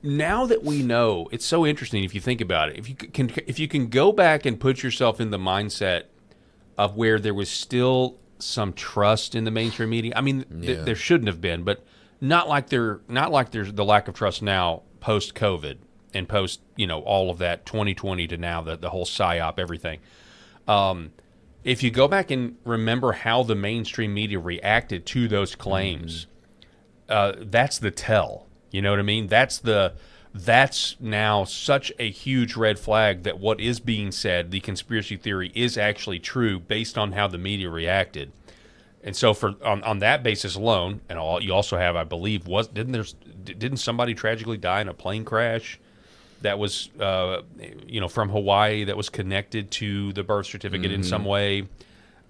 Now that we know, it's so interesting if you think about it. If you can go back and put yourself in the mindset of where there was still some trust in the mainstream media. I mean, there shouldn't have been, but not like there's the lack of trust now post COVID and post, you know, all of that 2020 to now, the whole psyop, everything. If you go back and remember how the mainstream media reacted to those claims, that's the tell. You know what I mean? That's now such a huge red flag that what is being said, the conspiracy theory, is actually true based on how the media reacted. And so on that basis alone, and you also have, I believe, didn't somebody tragically die in a plane crash that was from Hawaii that was connected to the birth certificate in some way?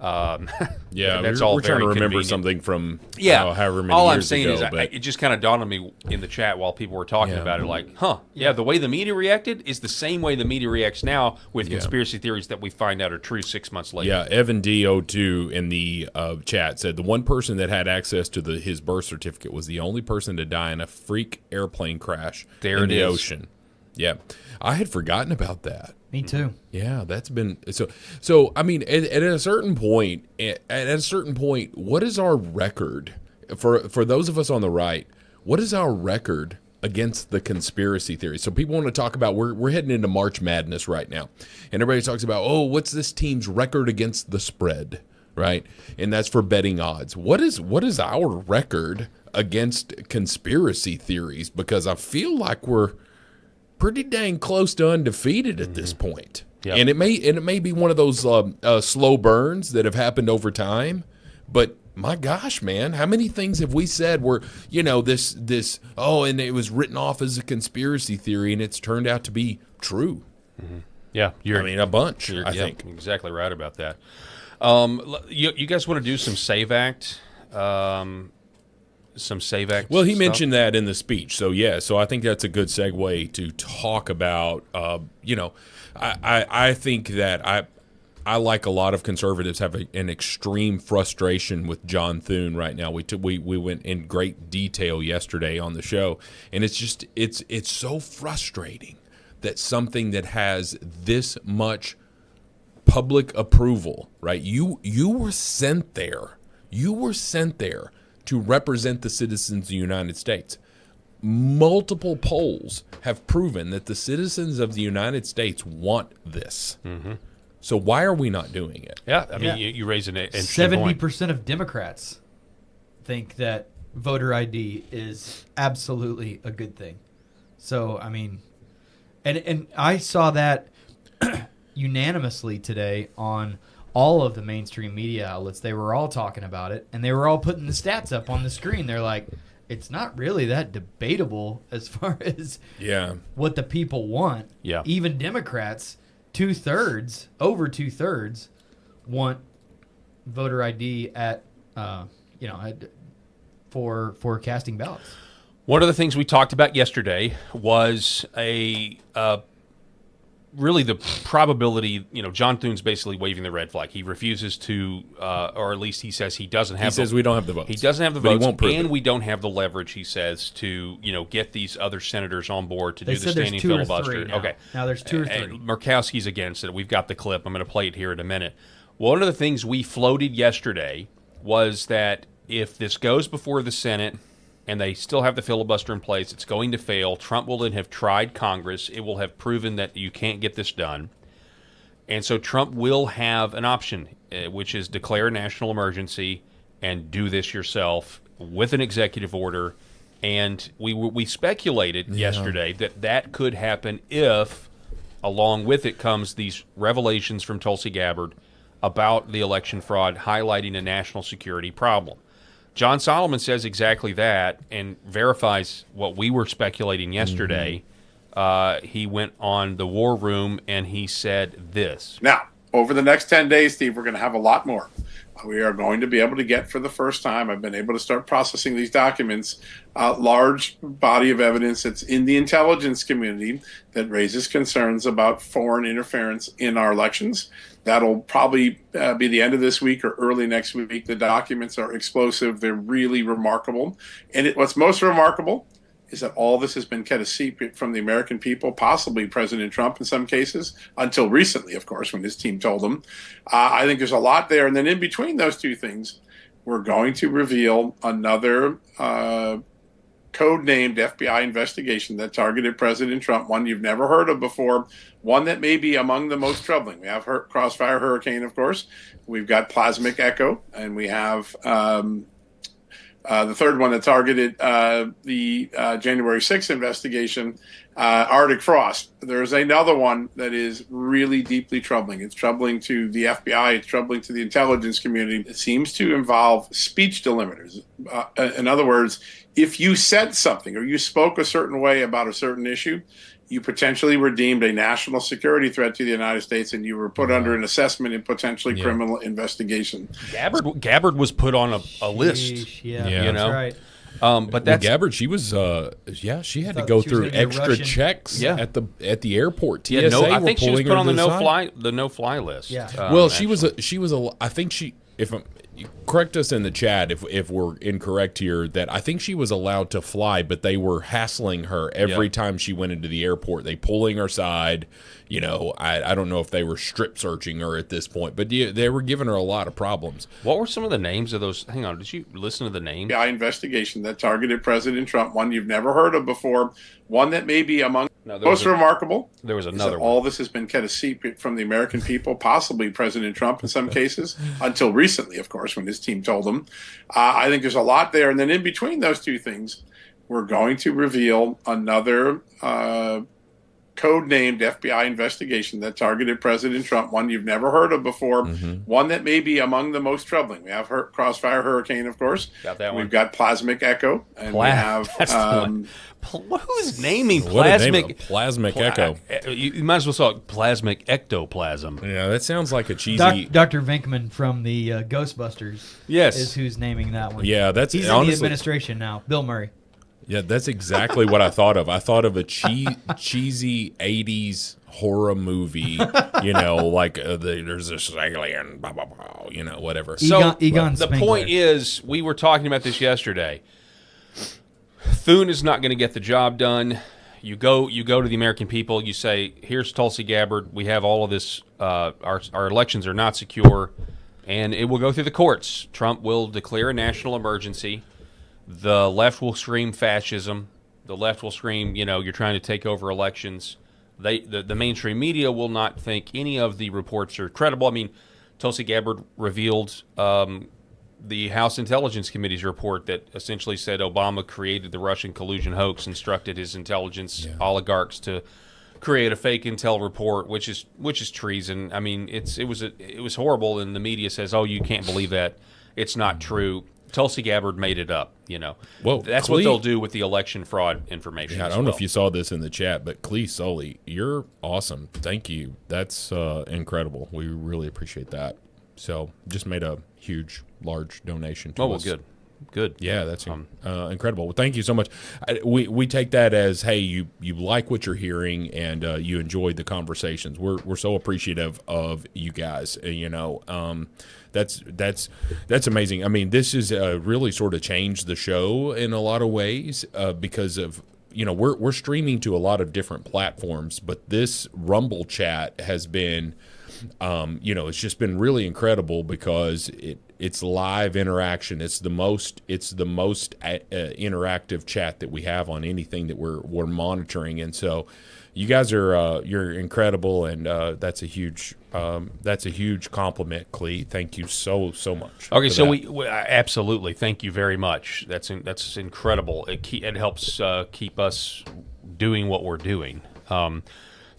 Yeah, that's we're all trying to very remember convenient. something from All however many years ago. I'm saying is, but it just kind of dawned on me in the chat while people were talking about it, like, the way the media reacted is the same way the media reacts now with conspiracy theories that we find out are true 6 months later. Yeah, Evan D02 in the chat said the one person that had access to his birth certificate was the only person to die in a freak airplane crash in the ocean. Yeah, I had forgotten about that. Me too. Yeah, that's been so. I mean, at a certain point, what is our record for those of us on the right? What is our record against the conspiracy theory? So people want to talk about we're heading into March Madness right now, and everybody talks about, oh, what's this team's record against the spread, right? And that's for betting odds. What is our record against conspiracy theories? Because I feel like we're pretty dang close to undefeated at this point. Yep. And it may be one of those slow burns that have happened over time, but my gosh, man, how many things have we said were, this and it was written off as a conspiracy theory and it's turned out to be true. Mm-hmm. Yeah, a bunch. I think exactly right about that. You guys want to do some Save Act? Well, he mentioned that in the speech. So, yeah, I think that's a good segue to talk about, I think that I like a lot of conservatives have an extreme frustration with John Thune right now. We went in great detail yesterday on the show, and it's so frustrating that something that has this much public approval, right? You were sent there. You were sent there to represent the citizens of the United States. Multiple polls have proven that the citizens of the United States want this. Mm-hmm. So why are we not doing it? Yeah, I mean, you raise an interesting point. 70% of Democrats think that voter ID is absolutely a good thing. So, I mean, and I saw that unanimously today on all of the mainstream media outlets. They were all talking about it, and they were all putting the stats up on the screen. They're like, it's not really that debatable as far as what the people want. Yeah. Even Democrats, over two thirds, want voter ID for casting ballots. One of the things we talked about yesterday was really the probability, John Thune's basically waving the red flag. He refuses to, or at least he says he doesn't have. He says we don't have the votes. He doesn't have the votes, he won't prove and it. we don't have the leverage. He says to get these other senators on board to They do the said there's standing 2 or filibuster. 3 now. Okay, now there's 2 or 3. And Murkowski's against it. We've got the clip. I'm going to play it here in a minute. One of the things we floated yesterday was that if this goes before the Senate and they still have the filibuster in place, it's going to fail. Trump will then have tried Congress. It will have proven that you can't get this done. And so Trump will have an option, which is declare a national emergency and do this yourself with an executive order. And we speculated yesterday that could happen if, along with it comes these revelations from Tulsi Gabbard about the election fraud, highlighting a national security problem. John Solomon says exactly that and verifies what we were speculating yesterday. He went on the War Room and he said this. Now, over the next 10 days, Steve, we're going to have a lot more. We are going to be able to get, for the first time, I've been able to start processing these documents, a large body of evidence that's in the intelligence community that raises concerns about foreign interference in our elections. That'll probably be the end of this week or early next week. The documents are explosive. They're really remarkable. And what's most remarkable is that all this has been kept a secret from the American people, possibly President Trump in some cases, until recently, of course, when his team told him. I think there's a lot there. And then in between those two things, we're going to reveal another code-named FBI investigation that targeted President Trump, one you've never heard of before, one that may be among the most troubling. We have Crossfire Hurricane, of course. We've got Plasmic Echo, and we have the third one that targeted the January 6th investigation, Arctic Frost. There's another one that is really deeply troubling. It's troubling to the FBI. It's troubling to the intelligence community. It seems to involve speech delimiters. In other words, if you said something or you spoke a certain way about a certain issue, you potentially were deemed a national security threat to the United States, and you were put under an assessment and potentially criminal investigation. Gabbard was put on a list. That's right. But that's Gabbard. She was, she had to go through extra checks at the airport. TSA I think she was put on the no fly list. Yeah. Well, I think if I'm, correct us in the chat if we're incorrect here, that I think she was allowed to fly, but they were hassling her every time she went into the airport. They pulling her aside. You know, I don't know if they were strip searching her at this point, but they were giving her a lot of problems. What were some of the names of those? Hang on, did you listen to the names? FBI investigation that targeted President Trump, one you've never heard of before, one that may be among most remarkable. There was another one. All this has been kept a secret from the American people, possibly President Trump in some cases, until recently, of course, when his team told him. I think there's a lot there. And then in between those two things, we're going to reveal another code-named FBI investigation that targeted President Trump, one you've never heard of before, one that may be among the most troubling. We have Crossfire Hurricane, of course. Got that one. We've got Plasmic Echo, and we have who's naming Plasmic Echo? You might as well call it Plasmic Ectoplasm. Yeah, that sounds like a cheesy. Dr. Venkman from the Ghostbusters. Yes, is who's naming that one. Yeah, he's in the administration now. Bill Murray. Yeah, that's exactly what I thought of. I thought of a cheesy 80s horror movie, you know, like there's this alien, blah, blah, blah, you know, whatever. Egon the point is, we were talking about this yesterday. Thune is not going to get the job done. You go to the American people, you say, here's Tulsi Gabbard, we have all of this, our elections are not secure, and it will go through the courts. Trump will declare a national emergency. The left will scream fascism. The left will scream, you know, you're trying to take over elections. The mainstream media will not think any of the reports are credible. I mean, Tulsi Gabbard revealed the House Intelligence Committee's report that essentially said Obama created the Russian collusion hoax, instructed his intelligence oligarchs to create a fake intel report, which is treason. I mean, it was horrible, and the media says, "Oh, you can't believe that. It's not true." Tulsi Gabbard made it up, you know. Well, that's what they'll do with the election fraud information. Yeah, I don't know if you saw this in the chat, but Clee Sully, you're awesome. Thank you. That's incredible. We really appreciate that. So, just made a huge, large donation to us. Oh, well, good. Yeah, that's incredible. Well, thank you so much. We take that as, hey, you like what you're hearing and you enjoyed the conversations. We're so appreciative of you guys. You know, that's amazing. I mean, this is really sort of changed the show in a lot of ways because of, you know, we're streaming to a lot of different platforms, but this Rumble chat has been, you know, it's just been really incredible because it's live interaction. It's the most interactive chat that we have on anything that we're monitoring, and so you guys are you're incredible, and that's a huge compliment, Clee. Thank you so much. Okay, so we absolutely thank you very much. That's incredible. It helps keep us doing what we're doing.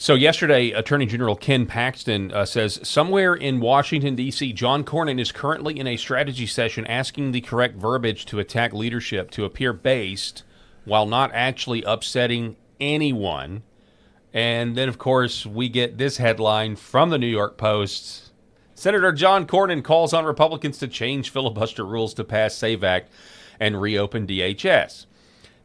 So yesterday, Attorney General Ken Paxton says, somewhere in Washington, D.C., John Cornyn is currently in a strategy session asking the correct verbiage to attack leadership to appear based while not actually upsetting anyone. And then, of course, we get this headline from the New York Post. Senator John Cornyn calls on Republicans to change filibuster rules to pass SAVE Act and reopen DHS.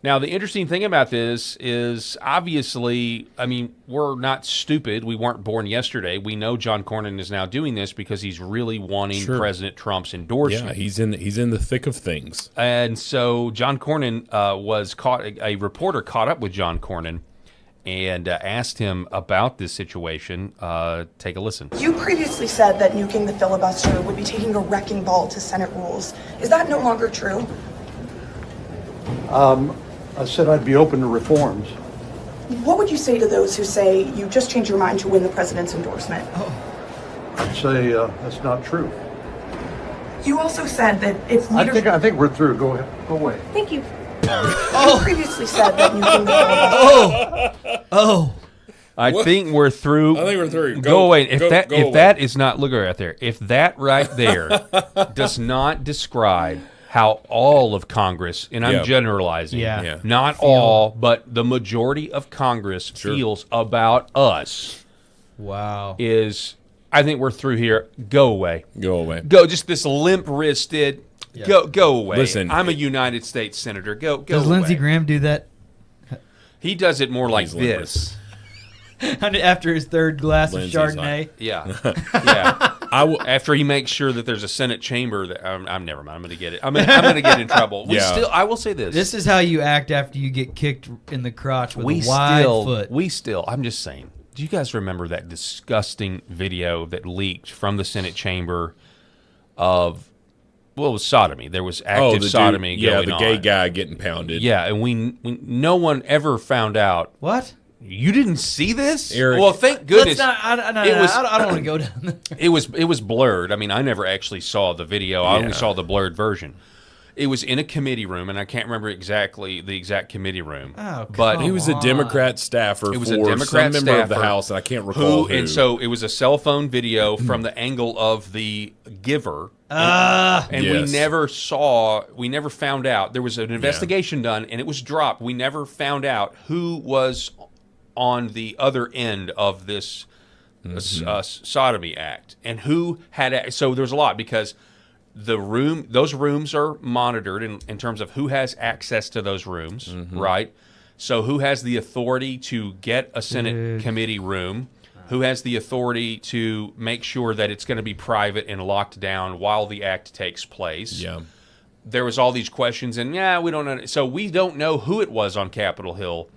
Now, the interesting thing about this is, obviously, I mean, we're not stupid. We weren't born yesterday. We know John Cornyn is now doing this because he's really wanting President Trump's endorsement. Yeah, he's in the thick of things. And so John Cornyn was caught. A reporter caught up with John Cornyn and asked him about this situation. Take a listen. You previously said that nuking the filibuster would be taking a wrecking ball to Senate rules. Is that no longer true? I said I'd be open to reforms. What would you say to those who say you just changed your mind to win the president's endorsement? I'd say that's not true. You also said that if leadership... I think we're through. Go ahead. Go away. Thank you. You previously said that nuking the filibuster... I think we're through. I think we're through. Go away. If that is not, look right there. If that right there does not describe how all of Congress, and I'm generalizing, not all, but the majority of Congress feels about us. Wow. I think we're through here. Go away. Go away. Go. Just this limp-wristed. Yeah. Go away. Listen, I'm a United States senator. Go Does away. Lindsey Graham do that? He does it more like this. After his third glass of Chardonnay. Yeah. after he makes sure that there's a Senate chamber. That I'm never mind. I'm going to get it. I'm going to get in trouble. I will say this. This is how you act after you get kicked in the crotch with a wide foot. I'm just saying. Do you guys remember that disgusting video that leaked from the Senate chamber of, well, it was sodomy. There was active sodomy going on. Yeah, the gay guy getting pounded. Yeah, and no one ever found out. What? You didn't see this? Eric. Well, thank goodness. I don't want to go down there. It was blurred. I mean, I never actually saw the video. I only saw the blurred version. It was in a committee room, and I can't remember exactly the exact committee room. Oh, but he was a Democrat staffer for some member of the House, and I can't recall who. And so it was a cell phone video from the angle of the giver. And we never found out. There was an investigation done, and it was dropped. We never found out who was on the other end of this sodomy act, and who had. So there's a lot because those rooms are monitored in terms of who has access to those rooms, right? So who has the authority to get a Senate committee room? Who has the authority to make sure that it's going to be private and locked down while the act takes place? Yeah. There was all these questions, and we don't know. So we don't know who it was on Capitol Hill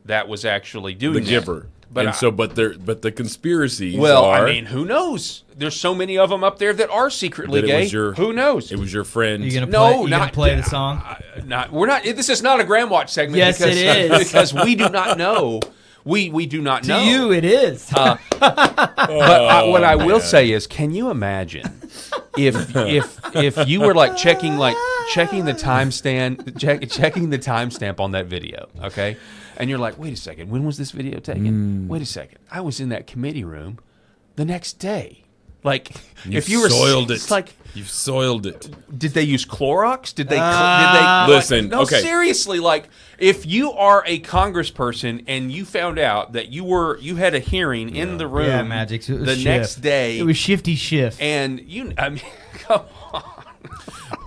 that was actually doing the giver. But the conspiracies. Well, I mean, who knows? There's so many of them up there that are secretly gay. Who knows? It was your friend. Are you gonna play the song? We're not. This is not a Graham Watch segment. Yes, it is because we do not know. We do not know. To you, it is. But what I will say is, can you imagine if you were like checking the timestamp on that video, okay? And you're like, wait a second, when was this video taken? Wait a second, I was in that committee room the next day. Like, if you were soiled it, like you've soiled it. Did they use Clorox? Did they listen? No, okay. Seriously. Like, if you are a congressperson and you found out that you had a hearing in the room, next day, it was shifty shift, and come on.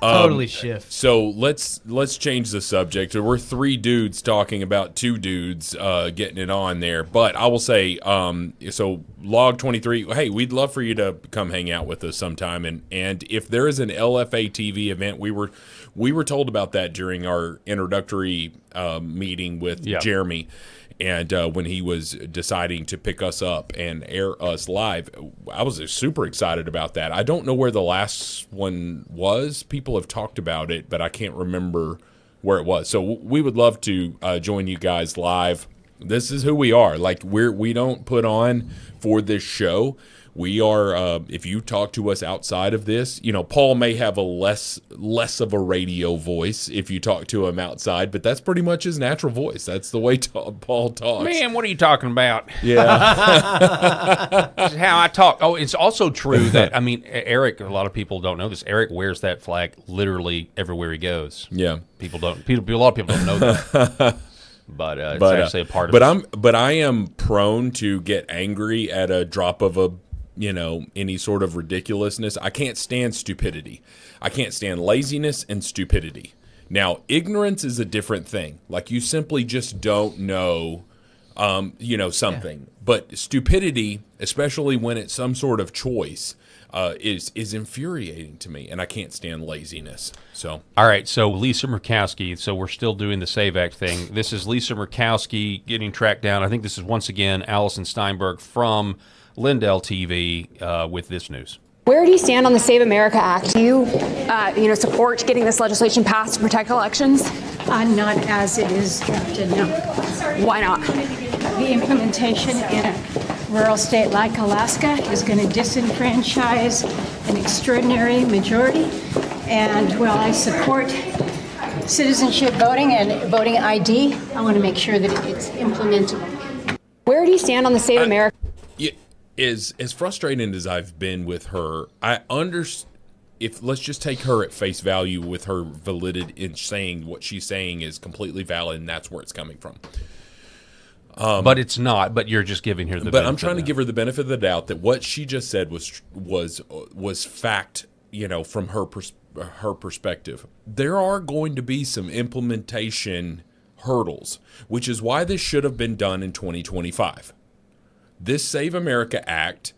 Totally shift. So let's change the subject. We're three dudes talking about two dudes getting it on there. But I will say, so Log 23, hey, we'd love for you to come hang out with us sometime. And if there is an LFA TV event, we were told about that during our introductory meeting with Jeremy. And when he was deciding to pick us up and air us live, I was super excited about that. I don't know where the last one was. People have talked about it, but I can't remember where it was. So we would love to join you guys live. This is who we are. Like, we don't put on for this show. We are, if you talk to us outside of this, Paul may have a less of a radio voice if you talk to him outside, but that's pretty much his natural voice. That's the way Paul talks. Man, what are you talking about? Yeah. This is how I talk. Oh, it's also true that, Eric, a lot of people don't know this. Eric wears that flag literally everywhere he goes. Yeah. A lot of people don't know that. But it's actually a part of it. But I am prone to get angry at a drop of any sort of ridiculousness. I can't stand stupidity. I can't stand laziness and stupidity. Now, ignorance is a different thing. Like, you simply just don't know, something. Yeah. But stupidity, especially when it's some sort of choice, is infuriating to me, and I can't stand laziness. So, all right. So Lisa Murkowski. So we're still doing the Save Act thing. This is Lisa Murkowski getting tracked down. I think this is once again Allison Steinberg from Lindell TV with this news. Where do you stand on the Save America Act? Do you, support getting this legislation passed to protect elections? Not as it is drafted, no. Why not? The implementation in a rural state like Alaska is going to disenfranchise an extraordinary majority. And while I support citizenship voting and voting ID, I want to make sure that it's implementable. Where do you stand on the Save America? As frustrating as I've been with her, I understand. Let's just take her at face value with her validity in saying what she's saying is completely valid, and that's where it's coming from. But it's not. But you're just giving her the. But I'm trying to give her the benefit of the doubt that what she just said was fact. From her perspective, there are going to be some implementation hurdles, which is why this should have been done in 2025. This Save America Act,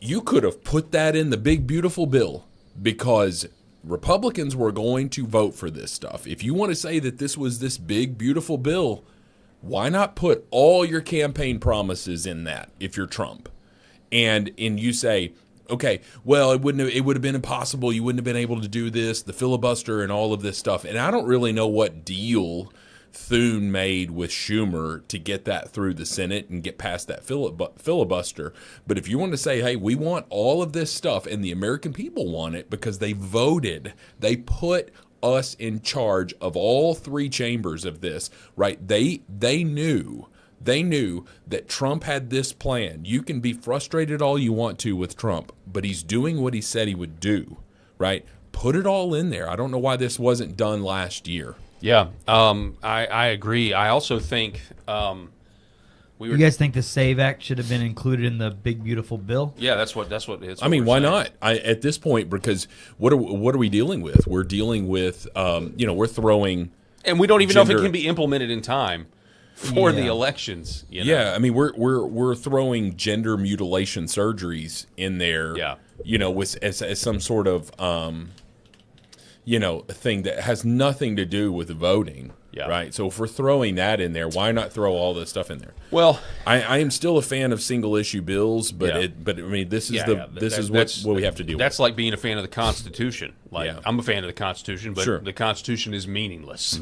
you could have put that in the big, beautiful bill because Republicans were going to vote for this stuff. If you want to say that this was this big, beautiful bill, why not put all your campaign promises in that if you're Trump? And you say, okay, well, it would have been impossible. You wouldn't have been able to do this, the filibuster and all of this stuff. And I don't really know what deal Thune made with Schumer to get that through the Senate and get past that filibuster. But if you want to say, hey, we want all of this stuff, and the American people want it because they voted, they put us in charge of all three chambers of this, right? They knew that Trump had this plan. You can be frustrated all you want to with Trump, but he's doing what he said he would do, right? Put it all in there. I don't know why this wasn't done last year. Yeah, I agree. I also think you guys think the SAVE Act should have been included in the big beautiful bill? Yeah, that's what it's. I mean, why not? At this point, because what are we dealing with? We're dealing with we're throwing, and we don't even know if it can be implemented in time for the elections. Yeah, I mean, we're throwing gender mutilation surgeries in there. Yeah, as some sort of a thing that has nothing to do with voting. Yeah. Right. So if we're throwing that in there, why not throw all this stuff in there? Well, I am still a fan of single issue bills, but I mean this is what we have to do. That's like being a fan of the Constitution. I'm a fan of the Constitution, but sure. The Constitution is meaningless,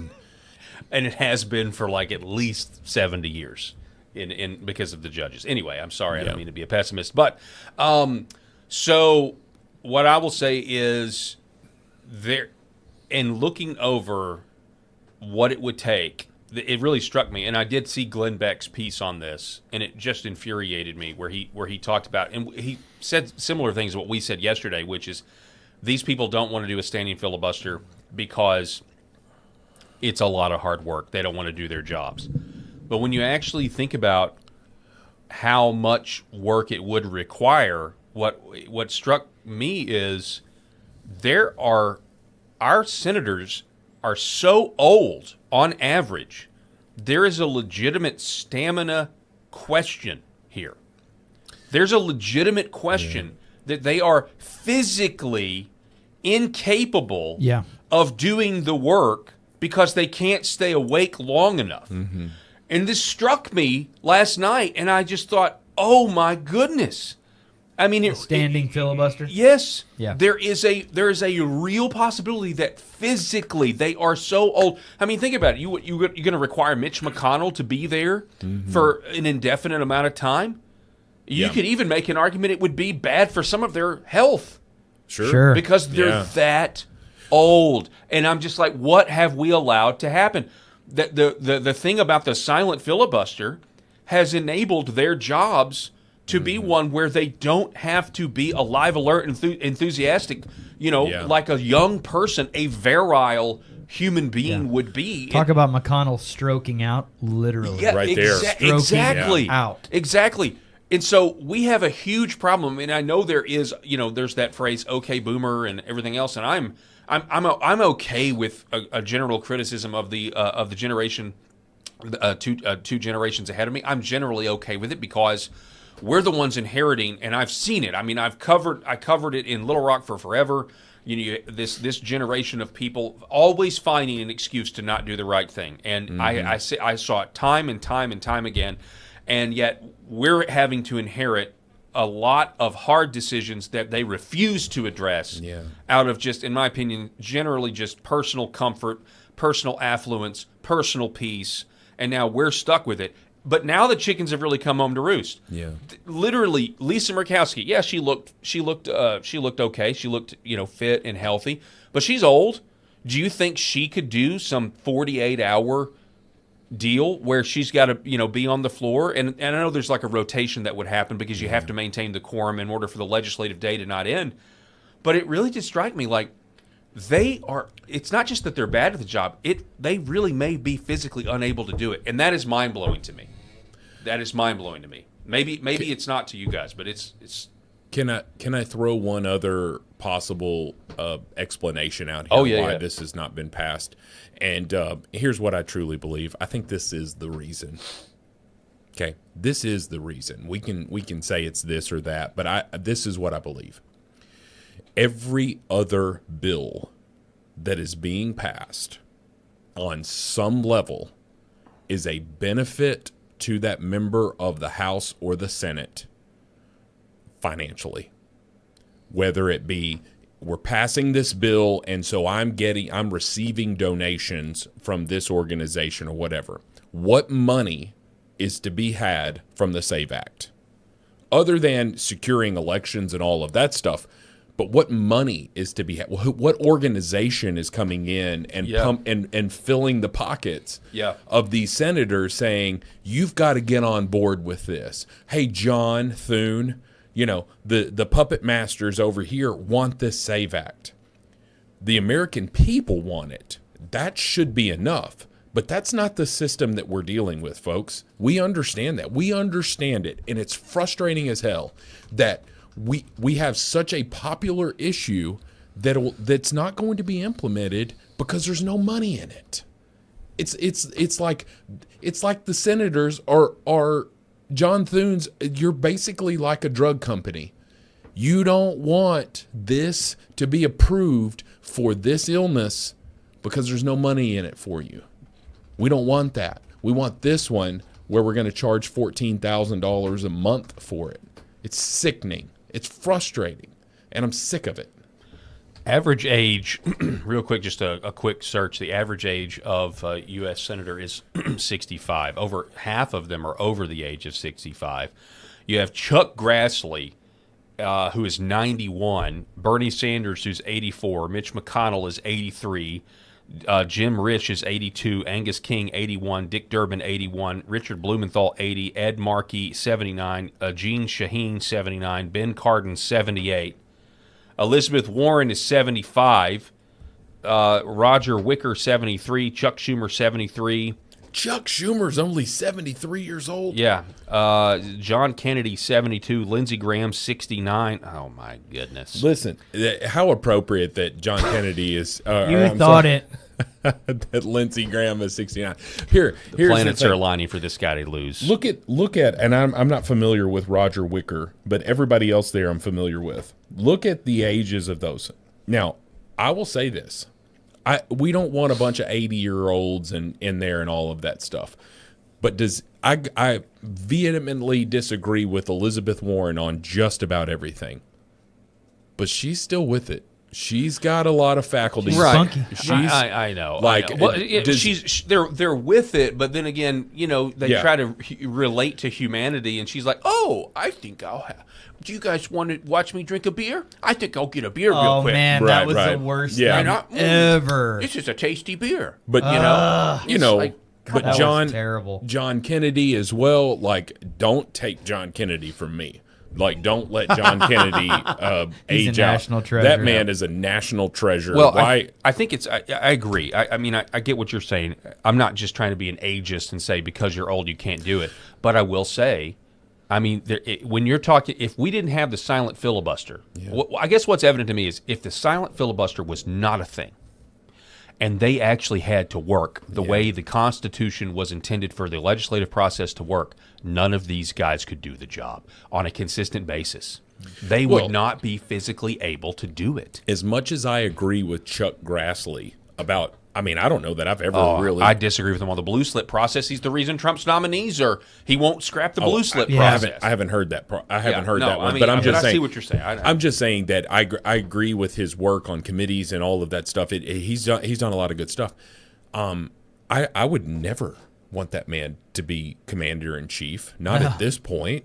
and it has been for like at least 70 years, in because of the judges. Anyway, I'm sorry, I don't mean to be a pessimist, but so what I will say is there, in looking over what it would take, it really struck me, and I did see Glenn Beck's piece on this, and it just infuriated me where he talked about, and he said similar things to what we said yesterday, which is these people don't want to do a standing filibuster because it's a lot of hard work. They don't want to do their jobs. But when you actually think about how much work it would require, what struck me is our senators are so old on average, there is a legitimate stamina question here. There's a legitimate question that they are physically incapable of doing the work because they can't stay awake long enough. Mm-hmm. And this struck me last night, and I just thought, oh my goodness. I mean, standing filibuster. Yes, yeah. There is a real possibility that physically they are so old. I mean, think about it. You're going to require Mitch McConnell to be there for an indefinite amount of time. You could even make an argument it would be bad for some of their health. Sure. Because they're that old, and I'm just like, what have we allowed to happen? The thing about the silent filibuster has enabled their jobs to be one where they don't have to be alive, alert, enthusiastic, like a young person, a virile human being would be. Talk about McConnell stroking out, literally. Yeah, right there. Exactly. Out. Exactly. And so we have a huge problem, and I know there is, there's that phrase, "Okay, boomer," and everything else, and I'm okay with a general criticism of the generation, two generations ahead of me. I'm generally okay with it because we're the ones inheriting, and I've seen it. I mean, I covered it in Little Rock for forever. This generation of people always finding an excuse to not do the right thing, and I saw it time and time and time again, and yet we're having to inherit a lot of hard decisions that they refuse to address out of just, in my opinion, generally just personal comfort, personal affluence, personal peace, and now we're stuck with it. But now the chickens have really come home to roost. Yeah. Literally, Lisa Murkowski. Yeah, she looked okay. She looked, fit and healthy. But she's old. Do you think she could do some 48-hour deal where she's got to, be on the floor? And I know there's like a rotation that would happen because you have to maintain the quorum in order for the legislative day to not end. But it really did strike me like it's not just that they're bad at the job, they really may be physically unable to do it. And that is mind-blowing to me. Maybe it's not to you guys, but it's Can I throw one other possible explanation out here why this has not been passed? And here's what I truly believe. I think this is the reason. Okay, this is the reason. We can say it's this or that, but this is what I believe. Every other bill that is being passed on some level is a benefit to that member of the House or the Senate financially. Whether it be we're passing this bill and so I'm receiving donations from this organization or whatever. What money is to be had from the SAVE Act? Other than securing elections and all of that stuff, but what money is to be had? What organization is coming in and and filling the pockets of these senators saying, you've got to get on board with this. Hey, John Thune, the puppet masters over here want this SAVE Act. The American people want it. That should be enough. But that's not the system that we're dealing with, folks. We understand that. We understand it. And it's frustrating as hell that we have such a popular issue that's not going to be implemented because there's no money in it. It's like the senators are John Thune's. You're basically like a drug company. You don't want this to be approved for this illness because there's no money in it for you. We don't want that. We want this one where we're going to charge $14,000 a month for it. It's sickening. It's frustrating, and I'm sick of it. Average age, real quick, just a quick search. The average age of a U.S. senator is 65. Over half of them are over the age of 65. You have Chuck Grassley, who is 91, Bernie Sanders, who's 84, Mitch McConnell is 83, Jim Risch is 82, Angus King 81, Dick Durbin 81, Richard Blumenthal 80, Ed Markey 79, Gene Shaheen 79, Ben Cardin 78, Elizabeth Warren is 75, Roger Wicker 73, Chuck Schumer 73. Chuck Schumer's only 73 years old. Yeah. John Kennedy 72, Lindsey Graham 69. Oh my goodness. Listen, how appropriate that John Kennedy is. That Lindsey Graham is 69. Here's planets the are aligning for this guy to lose. Look at, and I'm not familiar with Roger Wicker, but everybody else there I'm familiar with. Look at the ages of those. Now, I will say this. We don't want a bunch of 80-year-olds in there and all of that stuff. But I vehemently disagree with Elizabeth Warren on just about everything. But she's still with it. She's got a lot of faculties. Right. Spunky. I know. Like, I know. Well, they're with it, but then again, they try to relate to humanity, and she's like, "Oh, I think I'll have. Do you guys want to watch me drink a beer? I think I'll get a beer real quick." Oh man, that was the worst thing ever. This is a tasty beer, but but terrible. John Kennedy as well. Like, don't take John Kennedy from me. Like, don't let John Kennedy age out. National treasure. That man is a national treasure. Well, I think it's. I agree. I mean, I get what you're saying. I'm not just trying to be an ageist and say because you're old you can't do it. But I will say, I mean, when you're talking, if we didn't have the silent filibuster, I guess what's evident to me is if the silent filibuster was not a thing, and they actually had to work the way the Constitution was intended for the legislative process to work, none of these guys could do the job on a consistent basis. They would not be physically able to do it. As much as I agree with Chuck Grassley about, I mean, I don't know that I've ever really... I disagree with him on the blue slip process. He's the reason Trump's nominees are... He won't scrap the blue slip process. I haven't heard that. I haven't heard that one. But I'm just saying... I see what you're saying. I'm just saying that I agree with his work on committees and all of that stuff. He's done a lot of good stuff. I would never want that man to be commander-in-chief. Not at this point.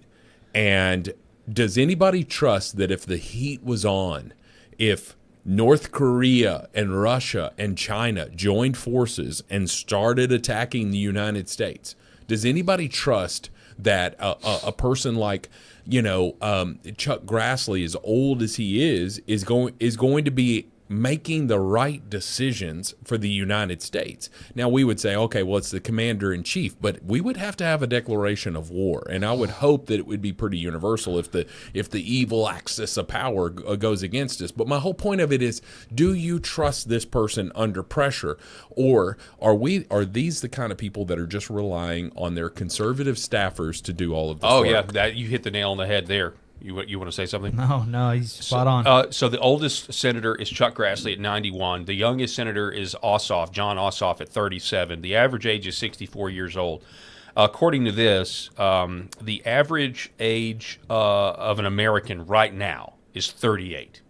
And does anybody trust that if the heat was on, if North Korea and Russia and China joined forces and started attacking the United States, does anybody trust that a person like, Chuck Grassley, as old as he is going to be making the right decisions for the United States. Now, we would say, okay, well, it's the commander in chief, but we would have to have a declaration of war, and I would hope that it would be pretty universal if the evil axis of power goes against us. But my whole point of it is, do you trust this person under pressure, or are these the kind of people that are just relying on their conservative staffers to do all of this work? Yeah, you hit the nail on the head there. You want to say something? No, he's spot on. So the oldest senator is Chuck Grassley at 91. The youngest senator is John Ossoff at 37. The average age is 64 years old. According to this, the average age of an American right now is 38.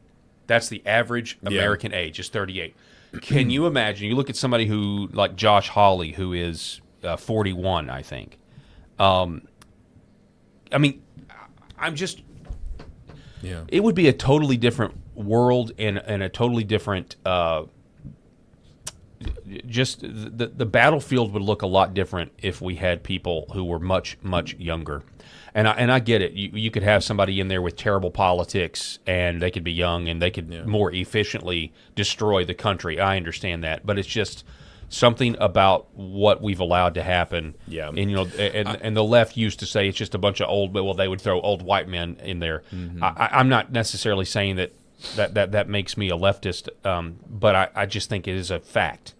That's the average American age, is 38. Can you imagine? You look at somebody who, like Josh Hawley, who is 41, I think. I mean, I'm just... Yeah. It would be a totally different world and a totally different just the battlefield would look a lot different if we had people who were much, much younger. And I get it. You could have somebody in there with terrible politics and they could be young and they could more efficiently destroy the country. I understand that. But it's just something about what we've allowed to happen. Yeah. And and the left used to say it's just a bunch of they would throw old white men in there. Mm-hmm. I'm not necessarily saying that makes me a leftist, but I just think it is a fact.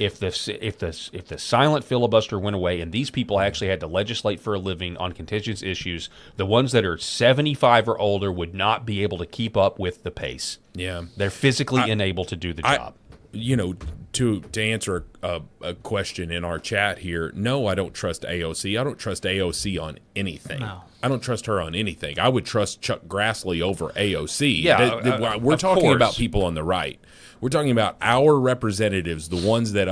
If the silent filibuster went away and these people actually had to legislate for a living on contentious issues, the ones that are 75 or older would not be able to keep up with the pace. Yeah. They're physically unable to do the job. To answer a question in our chat here, no, I don't trust AOC. I don't trust AOC on anything. No. I don't trust her on anything. I would trust Chuck Grassley over AOC. Yeah, we're talking about people on the right. We're talking about our representatives, the ones that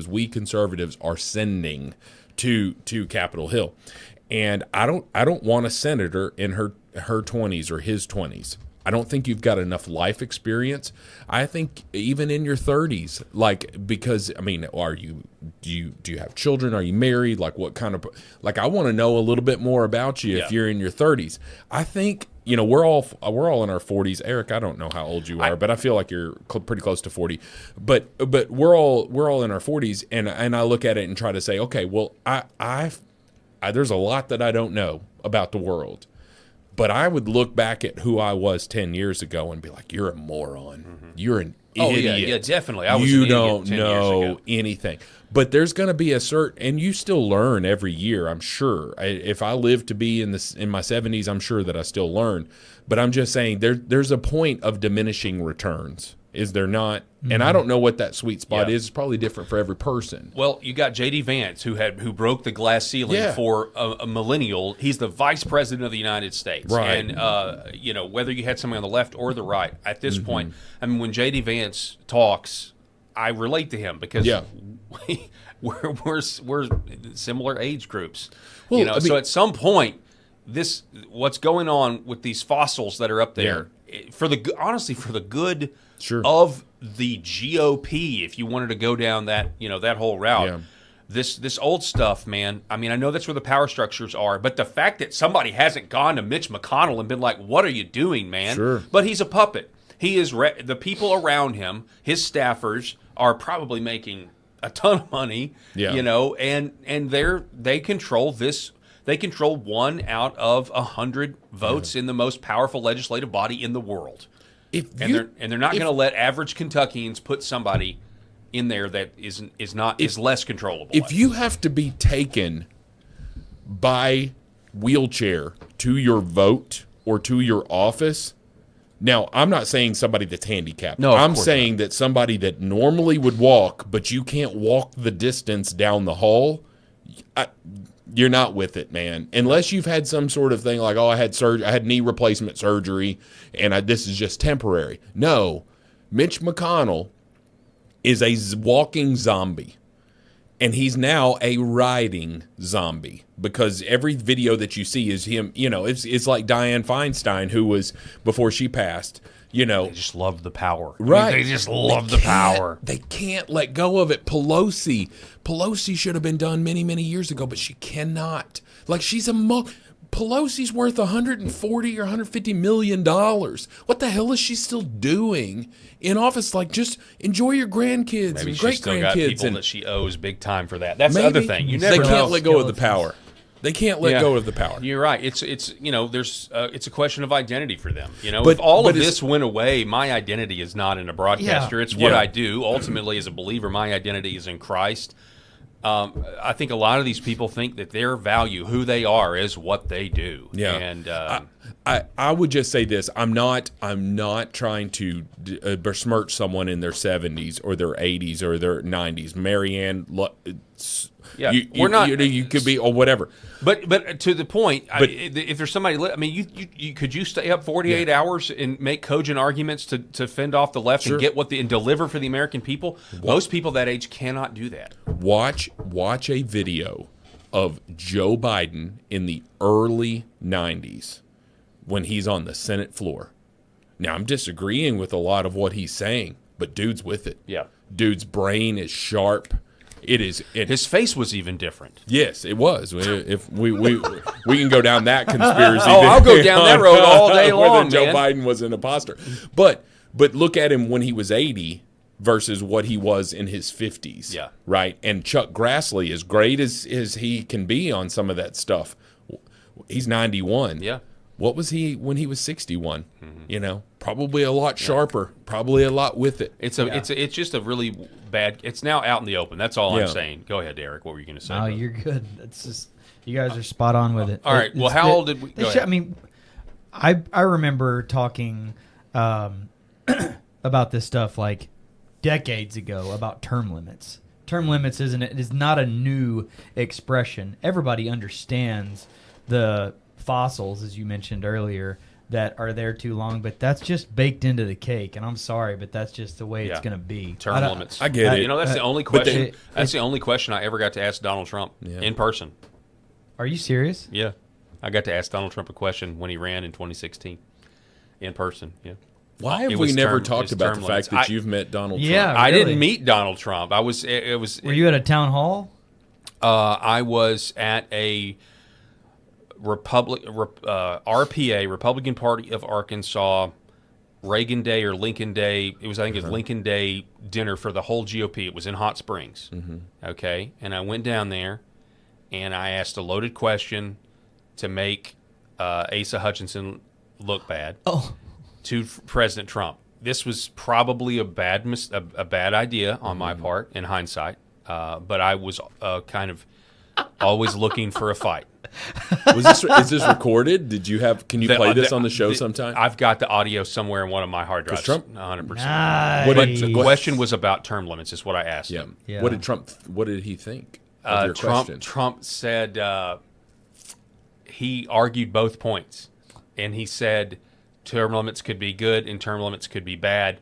we conservatives are sending to Capitol Hill. And I don't want a senator in her 20s or his 20s. I don't think you've got enough life experience. I think even in your 30s, because I mean, do you have children? Are you married? What kind of I want to know a little bit more about you if you're in your 30s. I think we're all in our 40s. Eric, I don't know how old you are, but I feel like you're pretty close to 40. But we're all in our 40s, and I look at it and try to say, okay, well, I there's a lot that I don't know about the world. But I would look back at who I was 10 years ago and be like, you're a moron. Mm-hmm. You're an idiot. Yeah, definitely. I was you an idiot don't 10 know years ago. anything. But there's going to be and you still learn every year, I'm sure. If I live to be in my 70s, I'm sure that I still learn. But I'm just saying there's a point of diminishing returns. Is there not? Mm-hmm. And I don't know what that sweet spot is. It's probably different for every person. Well, you got J.D. Vance, who broke the glass ceiling for a millennial. He's the vice president of the United States. Right. And, whether you had somebody on the left or the right, at this point, I mean, when J.D. Vance talks, I relate to him because we're similar age groups. Well, so at some point, what's going on with these fossils that are up there, for the good of the GOP, if you wanted to go down that that whole route, this old stuff, man. I mean, I know that's where the power structures are, but the fact that somebody hasn't gone to Mitch McConnell and been like, "What are you doing, man?" Sure. But he's a puppet. He is the people around him, his staffers, are probably making a ton of money. And they control this. They control 1 out of 100 votes in the most powerful legislative body in the world. They're not going to let average Kentuckians put somebody in there that is less controllable. If you have to be taken by wheelchair to your vote or to your office, now I'm not saying somebody that's handicapped. No, I'm saying that somebody that normally would walk, but you can't walk the distance down the hall. You're not with it, man. Unless you've had some sort of thing like, I had knee replacement surgery, and this is just temporary. No, Mitch McConnell is a walking zombie, and he's now a riding zombie because every video that you see is him. It's like Dianne Feinstein, who was before she passed. They just love the power. Right. I mean, they just love the power. They can't let go of it. Pelosi should have been done many, many years ago, but she cannot. She's Pelosi's worth $140 or $150 million. What the hell is she still doing in office? Like, just enjoy your grandkids Maybe and she's still got people great-grandkids. that she owes big time for that. That's the other thing. You never They can't know. let go of the power. They can't let go of the power. You're right. It's there's it's a question of identity for them. But- if all but of it's- this went away, my identity is not in a broadcaster. Yeah. It's what Yeah. I do. Ultimately, as a believer, my identity is in Christ. I think a lot of these people think that their value, who they are, is what they do. Yeah. And I would just say this: I'm not trying to besmirch someone in their 70s or their 80s or their 90s. Marianne, we're not. You could be or whatever. But to the point, if there's somebody, could you stay up 48 hours and make cogent arguments to fend off the left and get and deliver for the American people? Most people that age cannot do that. Watch a video of Joe Biden in the early 90s when he's on the Senate floor. Now, I'm disagreeing with a lot of what he's saying, but dude's with it. Yeah. Dude's brain is sharp. His face was even different. Yes, it was. If we can go down that conspiracy. I'll go down that road all day long, Joe man. Biden was an imposter. But look at him when he was 80 versus what he was in his 50s. Yeah. Right? And Chuck Grassley, as great as he can be on some of that stuff, he's 91. Yeah. What was he when he was 61? Probably a lot sharper, probably a lot with it. It's just a really bad. It's now out in the open. That's all I'm saying. Go ahead, Derek. What were you going to say? Oh, you're good. It's just you guys are spot on with it. All right. Well, how old did we? Go ahead. I mean, I remember talking about this stuff like decades ago about term limits. Term limits is not a new expression. Everybody understands the fossils, as you mentioned earlier, that are there too long, but that's just baked into the cake. And I'm sorry, but that's just the way it's going to be. Term limits. I get it. That's the only question. That's the only question I ever got to ask Donald Trump in person. Are you serious? Yeah, I got to ask Donald Trump a question when he ran in 2016 in person. Yeah. Why have we never talked about the fact that you've met Donald Trump? Yeah, I really. didn't meet Donald Trump. Were you at a town hall? I was at a RPA, Republican Party of Arkansas, Reagan Day or Lincoln Day. I think it was Lincoln Day dinner for the whole GOP. It was in Hot Springs. Okay, and I went down there, and I asked a loaded question to make Asa Hutchinson look bad to President Trump. This was probably a bad idea on my part in hindsight, but I was kind of always looking for a fight. Is this recorded? Can you play this on the show sometime? I've got the audio somewhere in one of my hard drives. Trump, 100%. Nice. But the question was about term limits. Is what I asked him. Yeah. What did he think of your question? Trump said he argued both points, and he said term limits could be good and term limits could be bad,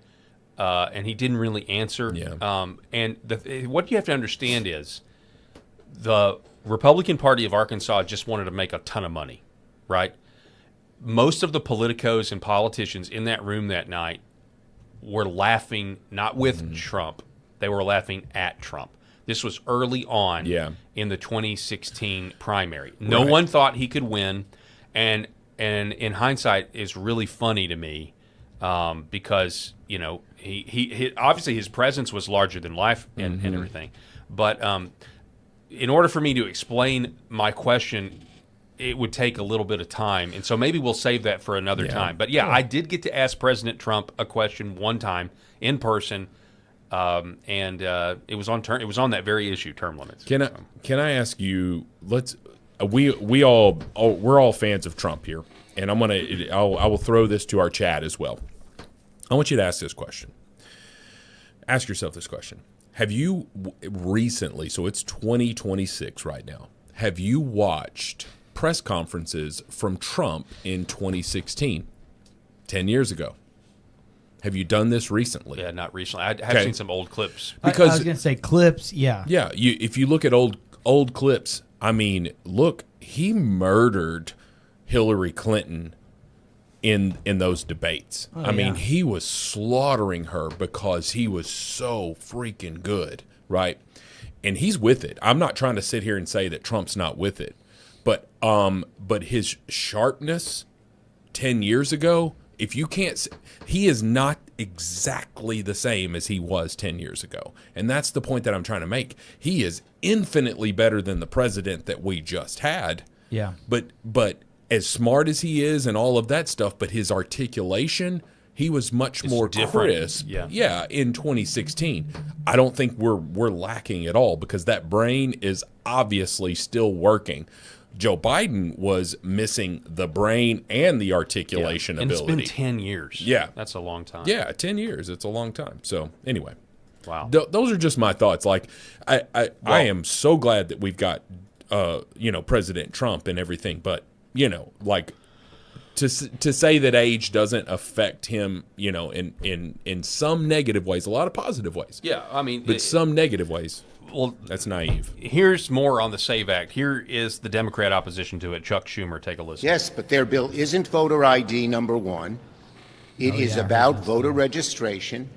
and he didn't really answer. Yeah. And what you have to understand is the Republican Party of Arkansas just wanted to make a ton of money, right? Most of the politicos and politicians in that room that night were laughing not with Trump. They were laughing at Trump. This was early on in the 2016 primary. No one thought he could win, and in hindsight is really funny to me because he obviously his presence was larger than life and everything, but in order for me to explain my question, it would take a little bit of time, and so maybe we'll save that for another time. But I did get to ask President Trump a question one time in person, and it was on that very issue, term limits. Can I ask you? We're all fans of Trump here, and I will throw this to our chat as well. I want you to ask this question. Ask yourself this question. Have you recently, so it's 2026 right now, have you watched press conferences from Trump in 2016, 10 years ago? Have you done this recently? Yeah, not recently. I have seen some old clips. Because I was going to say clips, yeah. Yeah, if you look at old clips, I mean, look, he murdered Hillary Clinton in those debates. I mean, he was slaughtering her because he was so freaking good, right? And he's with it. I'm not trying to sit here and say that Trump's not with it, But his sharpness 10 years ago, if you can't, he is not exactly the same as he was 10 years ago. And that's the point that I'm trying to make. He is infinitely better than the president that we just had. Yeah. But as smart as he is and all of that stuff, but his articulation, he was much more crisp. Yeah, in 2016. I don't think we're lacking at all because that brain is obviously still working. Joe Biden was missing the brain and the articulation ability. And it's been 10 years. Yeah. That's a long time. Yeah, 10 years. It's a long time. So, anyway. Wow. Those are just my thoughts. Like, I am so glad that we've got, President Trump and everything. But, like, to say that age doesn't affect him, in some negative ways, a lot of positive ways. Yeah, I mean. But some negative ways. Well, that's naive. Here's more on the SAVE Act. Here is the Democrat opposition to it. Chuck Schumer, take a listen. Yes, but their bill isn't voter ID, number one. It is about voter registration.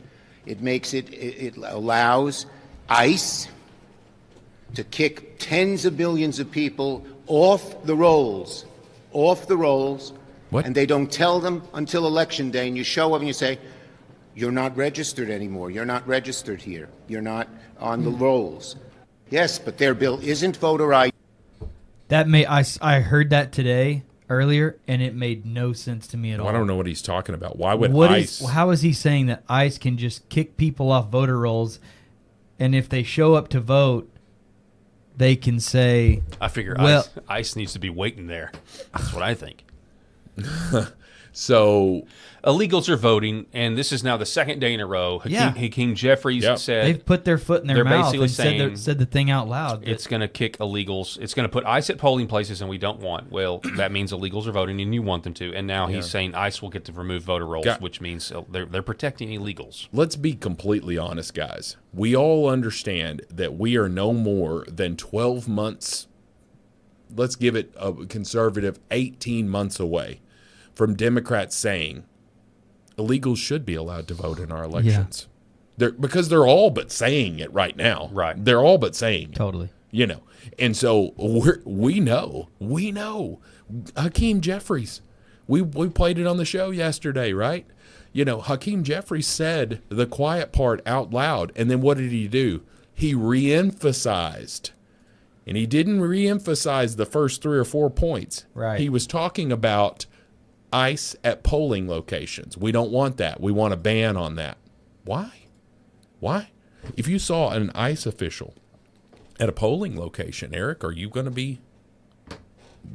It allows ICE to kick tens of millions of people off the rolls. What? And they don't tell them until Election Day, and you show up and you say, you're not registered anymore. You're not registered here. You're not on the rolls. Yes, but their bill isn't voter ID. I heard that today earlier, and it made no sense to me at all. I don't know what he's talking about. Why would ICE? How is he saying that ICE can just kick people off voter rolls, and if they show up to vote, they can say, I figure ICE needs to be waiting there. That's what I think. So illegals are voting, and this is now the second day in a row. Hakeem Jeffries said they've put their foot in their mouth basically and said the thing out loud. It's going to kick illegals. It's going to put ICE at polling places, and we don't want. Well, that means illegals are voting, and you want them to. And now he's saying ICE will get to remove voter rolls, which means they're protecting illegals. Let's be completely honest, guys. We all understand that we are no more than 12 months. Let's give it a conservative 18 months away from Democrats saying illegals should be allowed to vote in our elections. Because they're all but saying it right now. Right. They're all but saying it. Totally. And so we know. Hakeem Jeffries, we played it on the show yesterday, right? Hakeem Jeffries said the quiet part out loud, and then what did he do? He reemphasized. And he didn't reemphasize the first 3 or 4 points. Right. He was talking about ICE at polling locations. We don't want that. We want a ban on that. Why? If you saw an ICE official at a polling location, Eric, are you going to be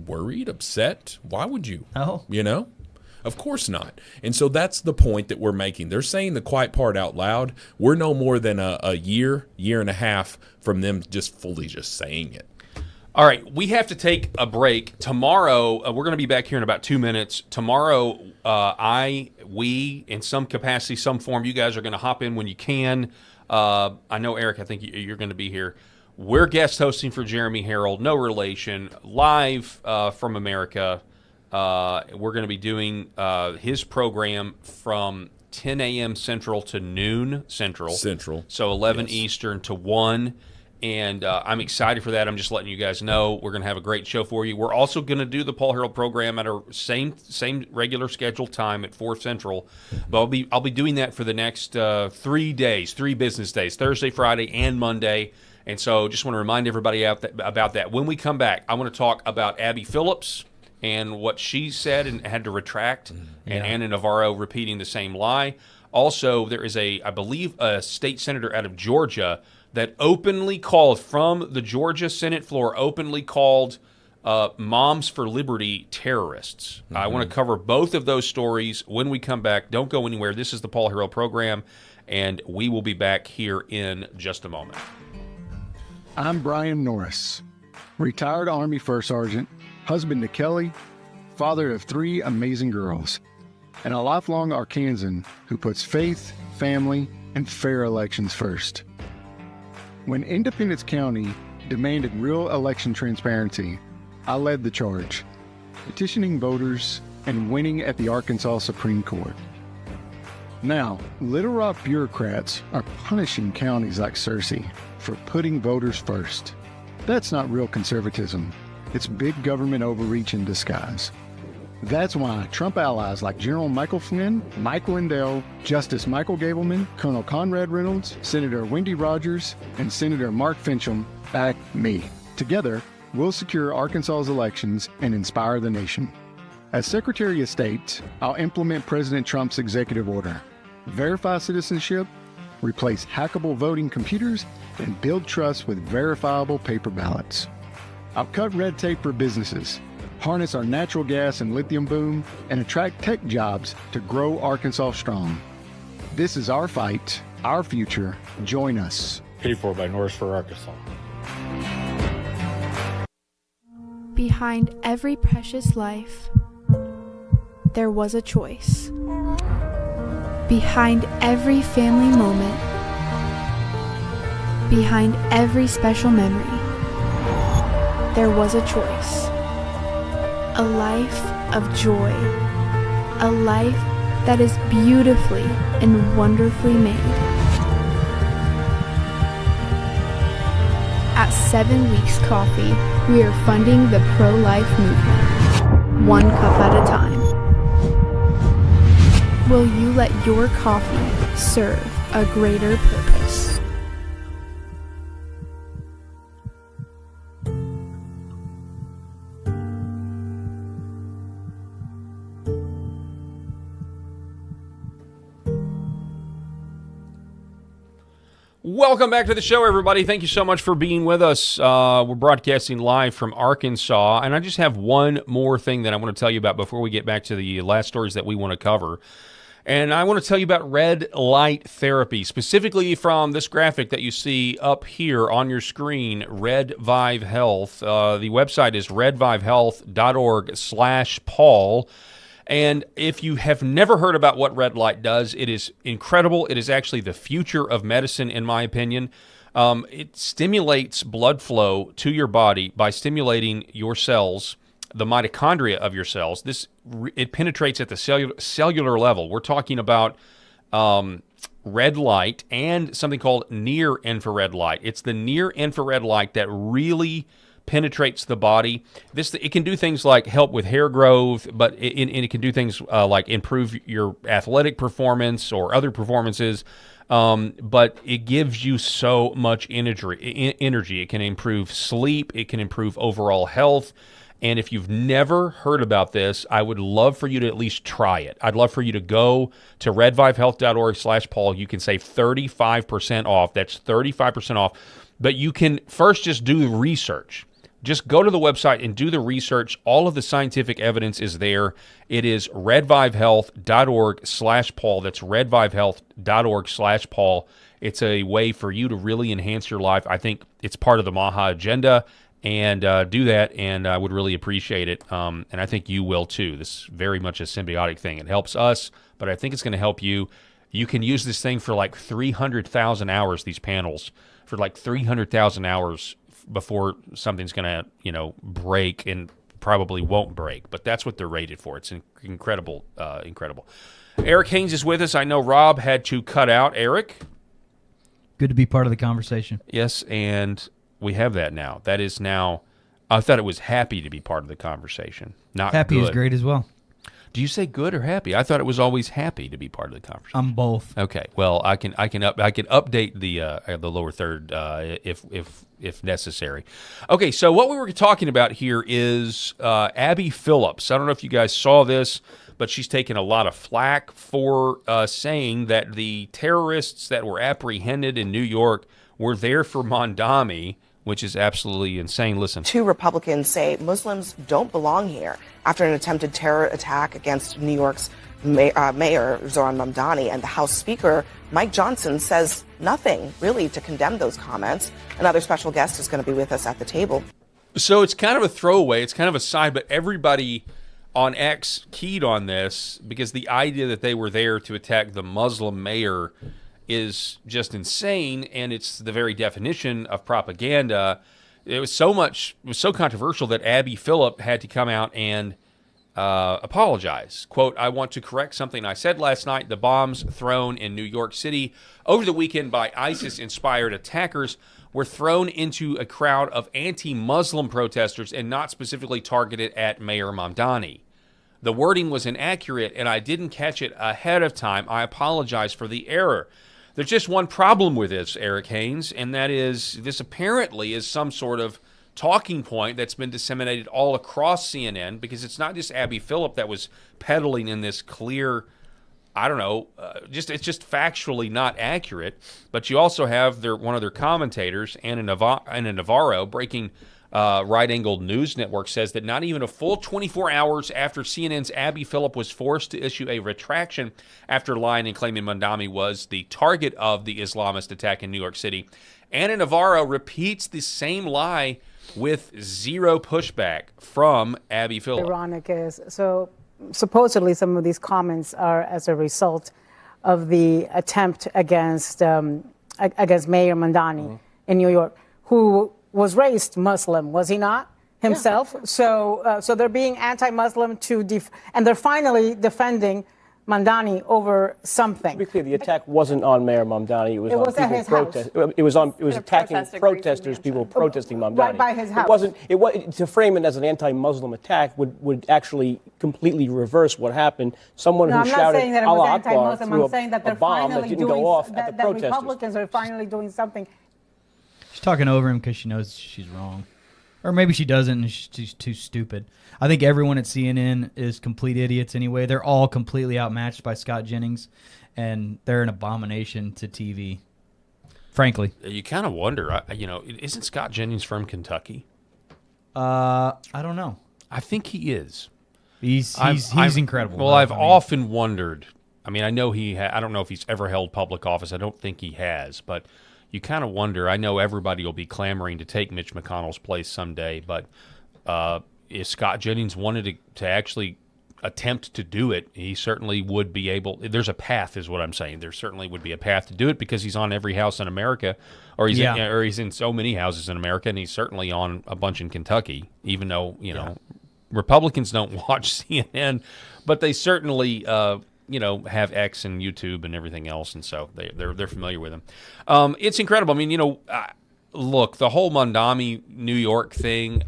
worried, upset? Why would you? No. Of course not. And so that's the point that we're making. They're saying the quiet part out loud. We're no more than a year and a half from them just fully just saying it. All right, we have to take a break. Tomorrow, we're going to be back here in about 2 minutes. Tomorrow, we, in some capacity, some form, you guys are going to hop in when you can. I know, Eric, I think you're going to be here. We're guest hosting for Jeremy Harrell, no relation, live from America. We're going to be doing his program from 10 a.m. Central to noon Central. So 11 Eastern to 1. And I'm excited for that. I'm just letting you guys know we're going to have a great show for you. We're also going to do the Paul Harrell program at our same regular scheduled time at 4 Central. But I'll be doing that for the next 3 days, 3 business days, Thursday, Friday, and Monday. And so just want to remind everybody about that. When we come back, I want to talk about Abby Phillips and what she said and had to retract, and Anna Navarro repeating the same lie. Also, there is I believe a state senator out of Georgia that openly called, from the Georgia Senate floor, openly called Moms for Liberty terrorists. Mm-hmm. I want to cover both of those stories when we come back. Don't go anywhere. This is the Paul Harrell program, and we will be back here in just a moment. I'm Brian Norris, retired Army First Sergeant, husband to Kelly, father of 3 amazing girls, and a lifelong Arkansan who puts faith, family, and fair elections first. When Independence County demanded real election transparency, I led the charge, petitioning voters and winning at the Arkansas Supreme Court. Now, Little Rock bureaucrats are punishing counties like Searcy for putting voters first. That's not real conservatism. It's big government overreach in disguise. That's why Trump allies like General Michael Flynn, Mike Lindell, Justice Michael Gableman, Colonel Conrad Reynolds, Senator Wendy Rogers, and Senator Mark Fincham back me. Together, we'll secure Arkansas's elections and inspire the nation. As Secretary of State, I'll implement President Trump's executive order, verify citizenship, replace hackable voting computers, and build trust with verifiable paper ballots. I'll cut red tape for businesses, harness our natural gas and lithium boom, and attract tech jobs to grow Arkansas strong. This is our fight, our future. Join us. Paid for by Norris for Arkansas. Behind every precious life, there was a choice. Behind every family moment, behind every special memory, there was a choice. A life of joy. A life that is beautifully and wonderfully made. At 7 Weeks Coffee, we are funding the pro-life movement, one cup at a time. Will you let your coffee serve a greater purpose? Welcome back to the show, everybody. Thank you so much for being with us. We're broadcasting live from Arkansas, and I just have one more thing that I want to tell you about before we get back to the last stories that we want to cover. And I want to tell you about red light therapy, specifically from this graphic that you see up here on your screen, Red Vive Health. The website is redvivehealth.org/Paul. And if you have never heard about what red light does, it is incredible. It is actually the future of medicine, in my opinion. It stimulates blood flow to your body by stimulating your cells, the mitochondria of your cells. It penetrates at the cellular level. We're talking about red light and something called near infrared light. It's the near infrared light that really penetrates the body. It can do things like help with hair growth, but it can do things like improve your athletic performance or other performances. But it gives you so much energy. It can improve sleep. It can improve overall health. And if you've never heard about this, I would love for you to at least try it. I'd love for you to go to redvivehealth.org/Paul. You can save 35% off. That's 35% off. But you can first just do research. Just go to the website and do the research. All of the scientific evidence is there. It is redvivehealth.org/Paul. That's redvivehealth.org/Paul. It's a way for you to really enhance your life. I think it's part of the Maha agenda, and do that, and I would really appreciate it. And I think you will too. This is very much a symbiotic thing. It helps us, but I think it's going to help you. You can use this thing for like 300,000 hours, these panels, for like 300,000 hours before something's going to, break, and probably won't break. But that's what they're rated for. It's incredible, incredible. Eric Haynes is with us. I know Rob had to cut out. Eric? Good to be part of the conversation. Yes, and we have that now. That is now, I thought it was happy to be part of the conversation, not happy good. Is great as well. Do you say good or happy? I thought it was always happy to be part of the conversation. I'm both. Okay. Well, I can update the lower third if necessary. Okay. So what we were talking about here is Abby Phillips. I don't know if you guys saw this, but she's taken a lot of flack for saying that the terrorists that were apprehended in New York were there for Mondami, which is absolutely insane. Listen. 2 Republicans say Muslims don't belong here after an attempted terror attack against New York's Mayor Zohran Mamdani, and the House Speaker Mike Johnson says nothing really to condemn those comments. Another special guest is going to be with us at the table. So it's kind of a throwaway. It's kind of a side, but everybody on X keyed on this because the idea that they were there to attack the Muslim mayor is just insane, and it's the very definition of propaganda. It was so controversial that Abby Phillip had to come out and apologize. Quote, I want to correct something I said last night. The bombs thrown in New York City over the weekend by ISIS-inspired attackers were thrown into a crowd of anti-Muslim protesters and not specifically targeted at Mayor Mamdani. The wording was inaccurate, and I didn't catch it ahead of time. I apologize for the error. There's just one problem with this, Eric Haynes, and that is this apparently is some sort of talking point that's been disseminated all across CNN, because it's not just Abby Phillip that was peddling in this clear, I don't know, it's just factually not accurate. But you also have one of their commentators, Anna Navarro, breaking right-angled news network, says that not even a full 24 hours after CNN's Abby Phillip was forced to issue a retraction after lying and claiming Mamdani was the target of the Islamist attack in New York City, Anna Navarro repeats the same lie with zero pushback from Abby Phillip. Ironic is, so supposedly some of these comments are as a result of the attempt against Mayor Mamdani in New York, who was raised Muslim, was he not, himself? Yeah. So they're being anti-Muslim and they're finally defending Mamdani over something. To be clear, the attack wasn't on Mayor Mamdani. It was on people protesting. It was attacking protesters, people protesting Mamdani. Right by his house. It wasn't to frame it as an anti-Muslim attack would actually completely reverse what happened. Someone who shouted Allah Akbar threw a bomb that didn't go off at the protesters. Republicans are finally doing something. She's talking over him because she knows she's wrong. Or maybe she doesn't and she's too stupid. I think everyone at CNN is complete idiots anyway. They're all completely outmatched by Scott Jennings, and they're an abomination to TV, frankly. You kind of wonder, isn't Scott Jennings from Kentucky? I don't know. I think he is. He's incredible. Well, I've often wondered. I mean, I know I don't know if he's ever held public office. I don't think he has, but you kind of wonder. I know everybody will be clamoring to take Mitch McConnell's place someday, but if Scott Jennings wanted to actually attempt to do it, he certainly would be able. There's a path, is what I'm saying. There certainly would be a path to do it because he's on every house in America, or he's in so many houses in America, and he's certainly on a bunch in Kentucky. Even though Republicans don't watch CNN, but they certainly have X and YouTube and everything else, and so they're familiar with him. It's incredible. I mean, look, the whole Mamdani New York thing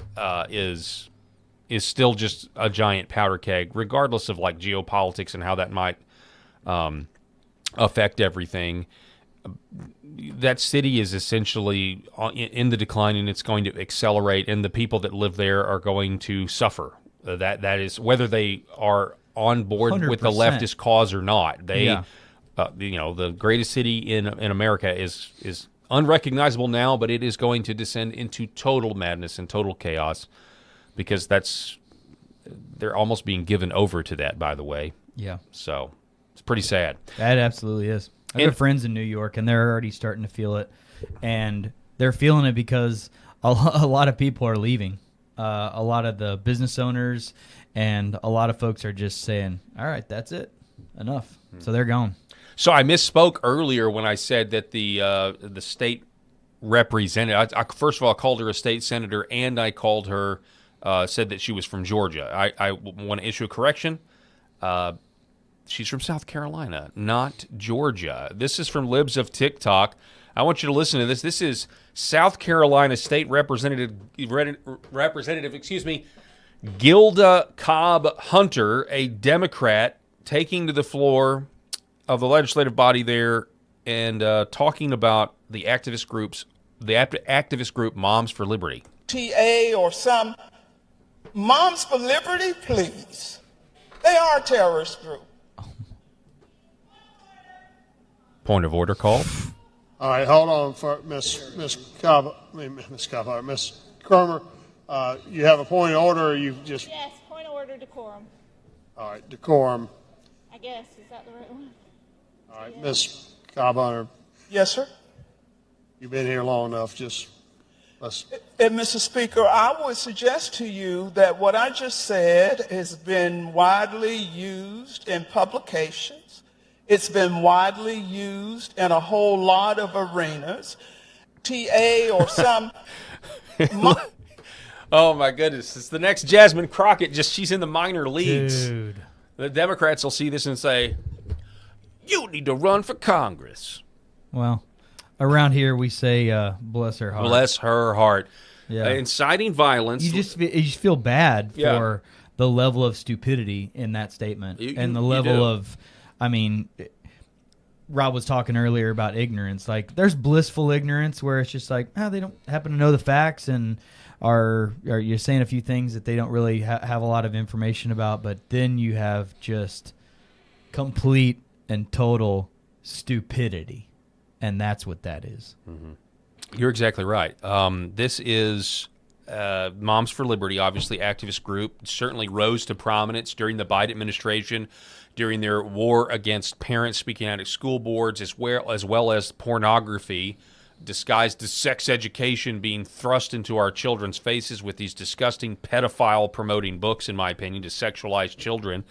is still just a giant powder keg, regardless of like geopolitics and how that might affect everything. That city is essentially in the decline, and it's going to accelerate, and the people that live there are going to suffer. That is, whether they are on board 100%. With the leftist cause or not. The greatest city in America is unrecognizable now, but it is going to descend into total madness and total chaos, because they're almost being given over to that, by the way. Yeah. So it's pretty sad. That absolutely is. I have friends in New York, and they're already starting to feel it, and they're feeling it because a lot of people are leaving. A lot of the business owners and a lot of folks are just saying, all right, that's it. Enough. So they're gone. So I misspoke earlier when I said that the state representative, I first of all, I called her a state senator, and I called her, said that she was from Georgia. I want to issue a correction. She's from South Carolina, not Georgia. This is from Libs of TikTok. I want you to listen to this. This is South Carolina State Representative, Gilda Cobb Hunter, a Democrat, taking to the floor of the legislative body there and talking about the activist group Moms for Liberty. TA or some Moms for Liberty, please. They are a terrorist group. Point of order call. All right, hold on for Miss Cromer. You have a point of order, or you just... Yes, point of order, decorum. All right, decorum. I guess, is that the right one? All right, Miss Cobb. Yes, sir? You've been here long enough, And Mr. Speaker, I would suggest to you that what I just said has been widely used in publications. It's been widely used in a whole lot of arenas. TA or some... Oh, my goodness. It's the next Jasmine Crockett. Just she's in the minor leagues. Dude. The Democrats will see this and say, you need to run for Congress. Well, around here we say, bless her heart. Bless her heart. Yeah. Inciting violence. You just feel bad for the level of stupidity in that statement. And the level of, I mean, Rob was talking earlier about ignorance. Like, there's blissful ignorance where it's just like, they don't happen to know the facts and are you're saying a few things that they don't really have a lot of information about. But then you have just complete and total stupidity. And that's what that is. Mm-hmm. You're exactly right. This is Moms for Liberty, obviously activist group, certainly rose to prominence during the Biden administration, during their war against parents speaking out at school boards, as well as pornography disguised as sex education being thrust into our children's faces with these disgusting pedophile-promoting books, in my opinion, to sexualize children.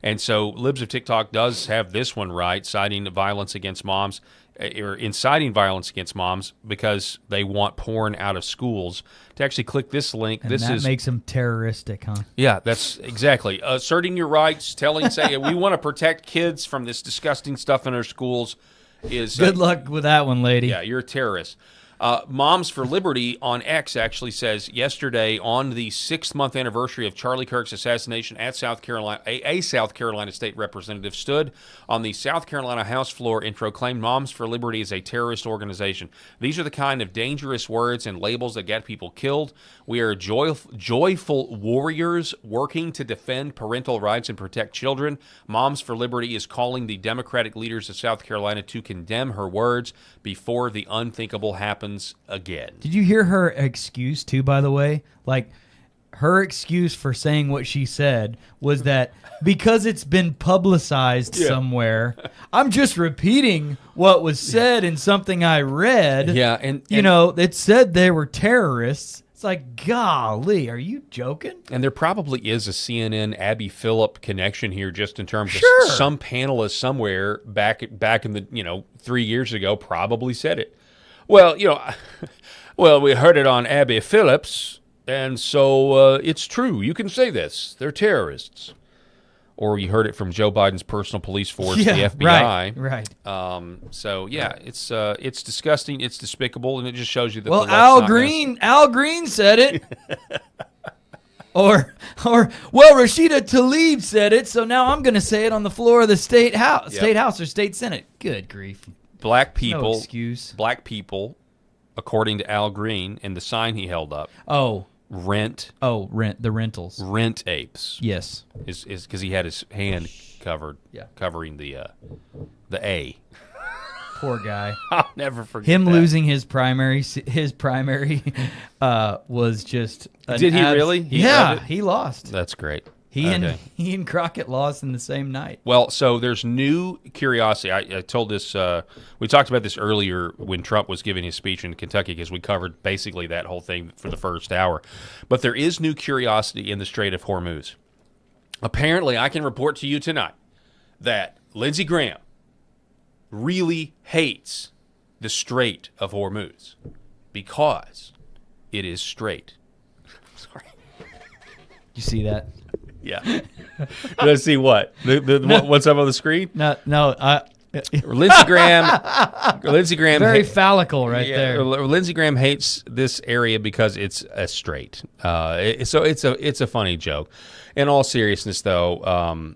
And so Libs of TikTok does have this one right, citing violence against moms, or inciting violence against moms because they want porn out of schools. To actually click this link, and that makes them terroristic, huh? Yeah, that's exactly. Asserting your rights, saying we want to protect kids from this disgusting stuff in our schools is... Good luck with that one, lady. Yeah, you're a terrorist. Moms for Liberty on X actually says yesterday, on the 6th-month anniversary of Charlie Kirk's assassination at South Carolina, a South Carolina state representative stood on the South Carolina House floor and proclaimed Moms for Liberty is a terrorist organization. These are the kind of dangerous words and labels that get people killed. We are joyful warriors working to defend parental rights and protect children. Moms for Liberty is calling the Democratic leaders of South Carolina to condemn her words before the unthinkable happens again. Did you hear her excuse too, by the way? Like, her excuse for saying what she said was that because it's been publicized somewhere, I'm just repeating what was said in something I read. Yeah, and you know, it said they were terrorists. It's like, golly, are you joking? And there probably is a CNN Abby Phillip connection here, just in terms of some panelist somewhere back in the 3 years ago probably said it. Well, we heard it on Abby Phillips, and so it's true. You can say this. They're terrorists. Or you heard it from Joe Biden's personal police force, the FBI. Right. So yeah, it's disgusting. It's despicable, and it just shows you that. Well, Al Green said it. or Rashida Tlaib said it. So now I'm going to say it on the floor of the state house or state senate. Good grief. Black people. No excuse. Black people, according to Al Green, and the sign he held up. Rent the rentals. Rent apes. Yes. Is because he had his hand covered. Yeah. Covering the A. Poor guy. I'll never forget him that. losing his primary. His primary was just. Did he really? He lost. That's great. He and Crockett lost in the same night. Well, so there's new curiosity. I told this. We talked about this earlier when Trump was giving his speech in Kentucky, because we covered basically that whole thing for the first hour. But there is new curiosity in the Strait of Hormuz. Apparently, I can report to you tonight that Lindsey Graham really hates the Strait of Hormuz because it is straight. Sorry. You see that? Yeah. Let's see what. What's up on the screen? No. Lindsey Graham. Very phallical right there. Lindsey Graham hates this area because it's a strait. So it's a funny joke. In all seriousness, though,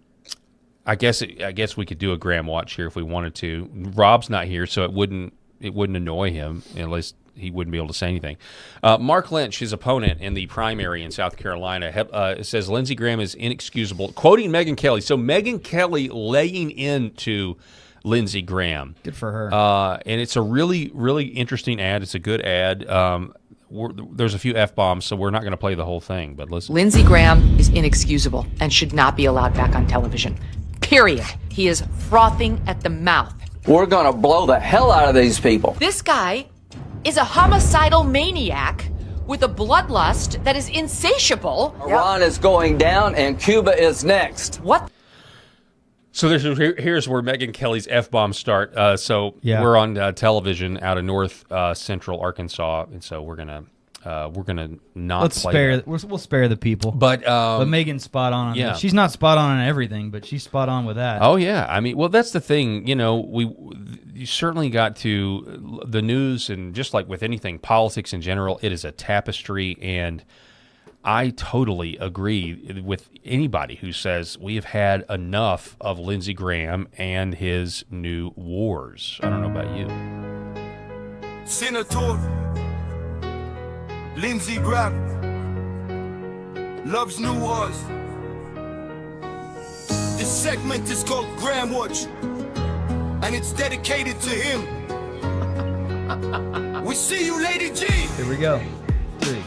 I guess we could do a Graham watch here if we wanted to. Rob's not here, so it wouldn't annoy him unless he wouldn't be able to say anything. Mark Lynch, his opponent in the primary in South Carolina, says Lindsey Graham is inexcusable, quoting Megyn Kelly. So Megyn Kelly laying into Lindsey Graham. Good for her. And it's a really, really interesting ad. It's a good ad. There's a few F-bombs, so we're not going to play the whole thing, but listen. Lindsey Graham is inexcusable and should not be allowed back on television. Period. He is frothing at the mouth. We're going to blow the hell out of these people. This guy is a homicidal maniac with a bloodlust that is insatiable. Iran is going down and Cuba is next. What? So here's where Megyn Kelly's F-bombs start. We're on television out of north central Arkansas, and so we're going to we're going to not Let's play spare. that. We'll spare the people. But Megan's spot on. Yeah. She's not spot on everything, but she's spot on with that. Oh yeah, I mean, well, that's the thing. You certainly got to the news, and just like with anything, politics in general, it is a tapestry, and I totally agree with anybody who says we have had enough of Lindsey Graham and his new wars. I don't know about you. Senator Lindsey Graham loves new wars. This segment is called Graham Watch, and it's dedicated to him. We see you, Lady G. Here we go. 3, 2.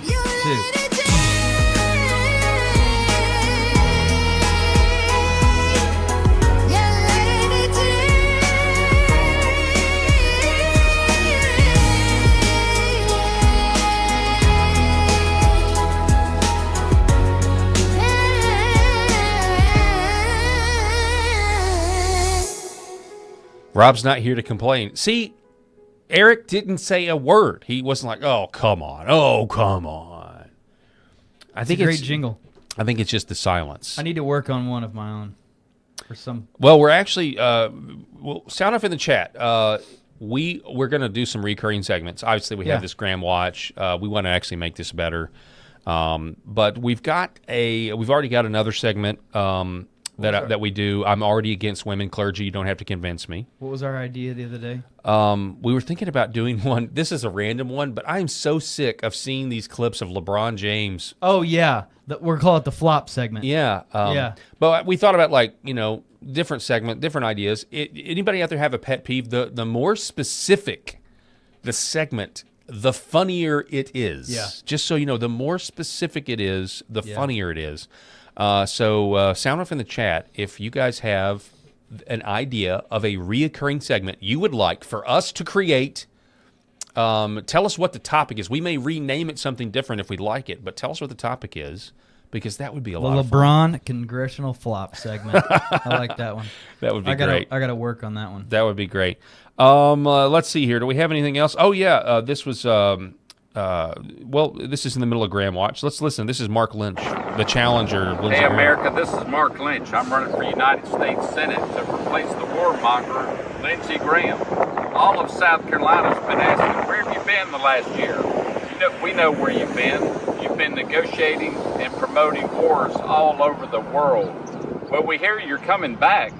Rob's not here to complain. See, Eric didn't say a word. He wasn't like, "Oh, come on. Oh, come on." I think it's a great jingle. I think it's just the silence. I need to work on one of my own. For some. Well, we're actually sound off in the chat. We're going to do some recurring segments. Obviously, we have this Graham Watch. We want to actually make this better. But we've already got another segment that we do. I'm already against women clergy. You don't have to convince me. What was our idea the other day? We were thinking about doing one. This is a random one, but I'm so sick of seeing these clips of LeBron James. Oh, yeah. We're calling it the flop segment. Yeah. Yeah. But we thought about, different segment, different ideas. Anybody out there have a pet peeve? The more specific the segment, the funnier it is. Yeah. Just so you know, the more specific it is, the funnier it is. So sound off in the chat if you guys have an idea of a reoccurring segment you would like for us to create. Tell us what the topic is. We may rename it something different if we like it, but tell us what the topic is, because that would be a lot of fun. The LeBron Congressional Flop segment. I like that one. That would be great. I got to work on that one. That would be great. Let's see here. Do we have anything else? Oh, yeah. This was... this is in the middle of Graham Watch. Let's listen. This is Mark Lynch, the challenger. Hey, America, this is Mark Lynch. I'm running for United States Senate to replace the warmonger, Lindsey Graham. All of South Carolina's been asking, where have you been the last year? We know where you've been. You've been negotiating and promoting wars all over the world. But we hear you're coming back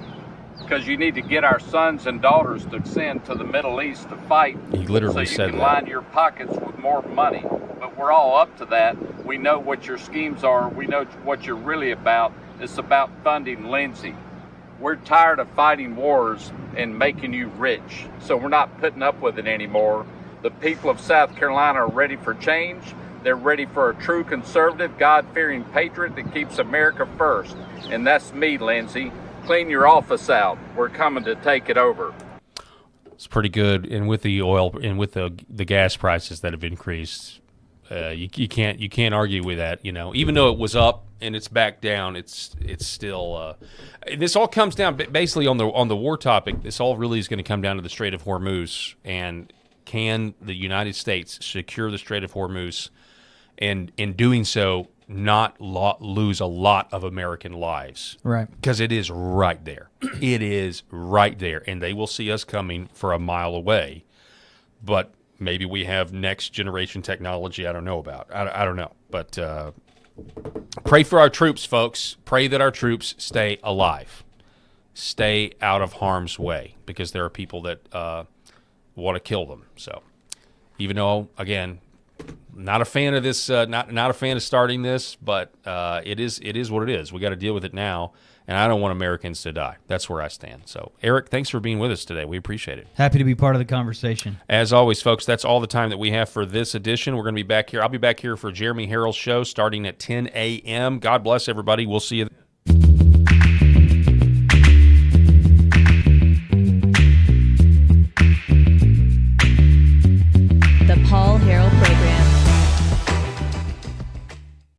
because you need to get our sons and daughters to send to the Middle East to fight. He literally so you said can that. line your pockets with more money. But we're all up to that. We know what your schemes are. We know what you're really about. It's about funding Lindsey. We're tired of fighting wars and making you rich. So we're not putting up with it anymore. The people of South Carolina are ready for change. They're ready for a true conservative, God-fearing patriot that keeps America first. And that's me, Lindsey. Clean your office out. We're coming to take it over. It's pretty good, and with the oil and with the gas prices that have increased, you can't argue with that. Even though it was up and it's back down, it's still. This all comes down basically on the war topic. This all really is going to come down to the Strait of Hormuz, and can the United States secure the Strait of Hormuz, and in doing so, not lose a lot of American lives. Right. Because it is right there. It is right there. And they will see us coming for a mile away. But maybe we have next generation technology I don't know about. I don't know. But pray for our troops, folks. Pray that our troops stay alive. Stay out of harm's way. Because there are people that want to kill them. So even though, again... Not a fan of this. Not a fan of starting this, but it is what it is. We got to deal with it now, and I don't want Americans to die. That's where I stand. So, Eric, thanks for being with us today. We appreciate it. Happy to be part of the conversation. As always, folks, that's all the time that we have for this edition. We're going to be back here. I'll be back here for Jeremy Harrell's show starting at 10 a.m. God bless everybody. We'll see you.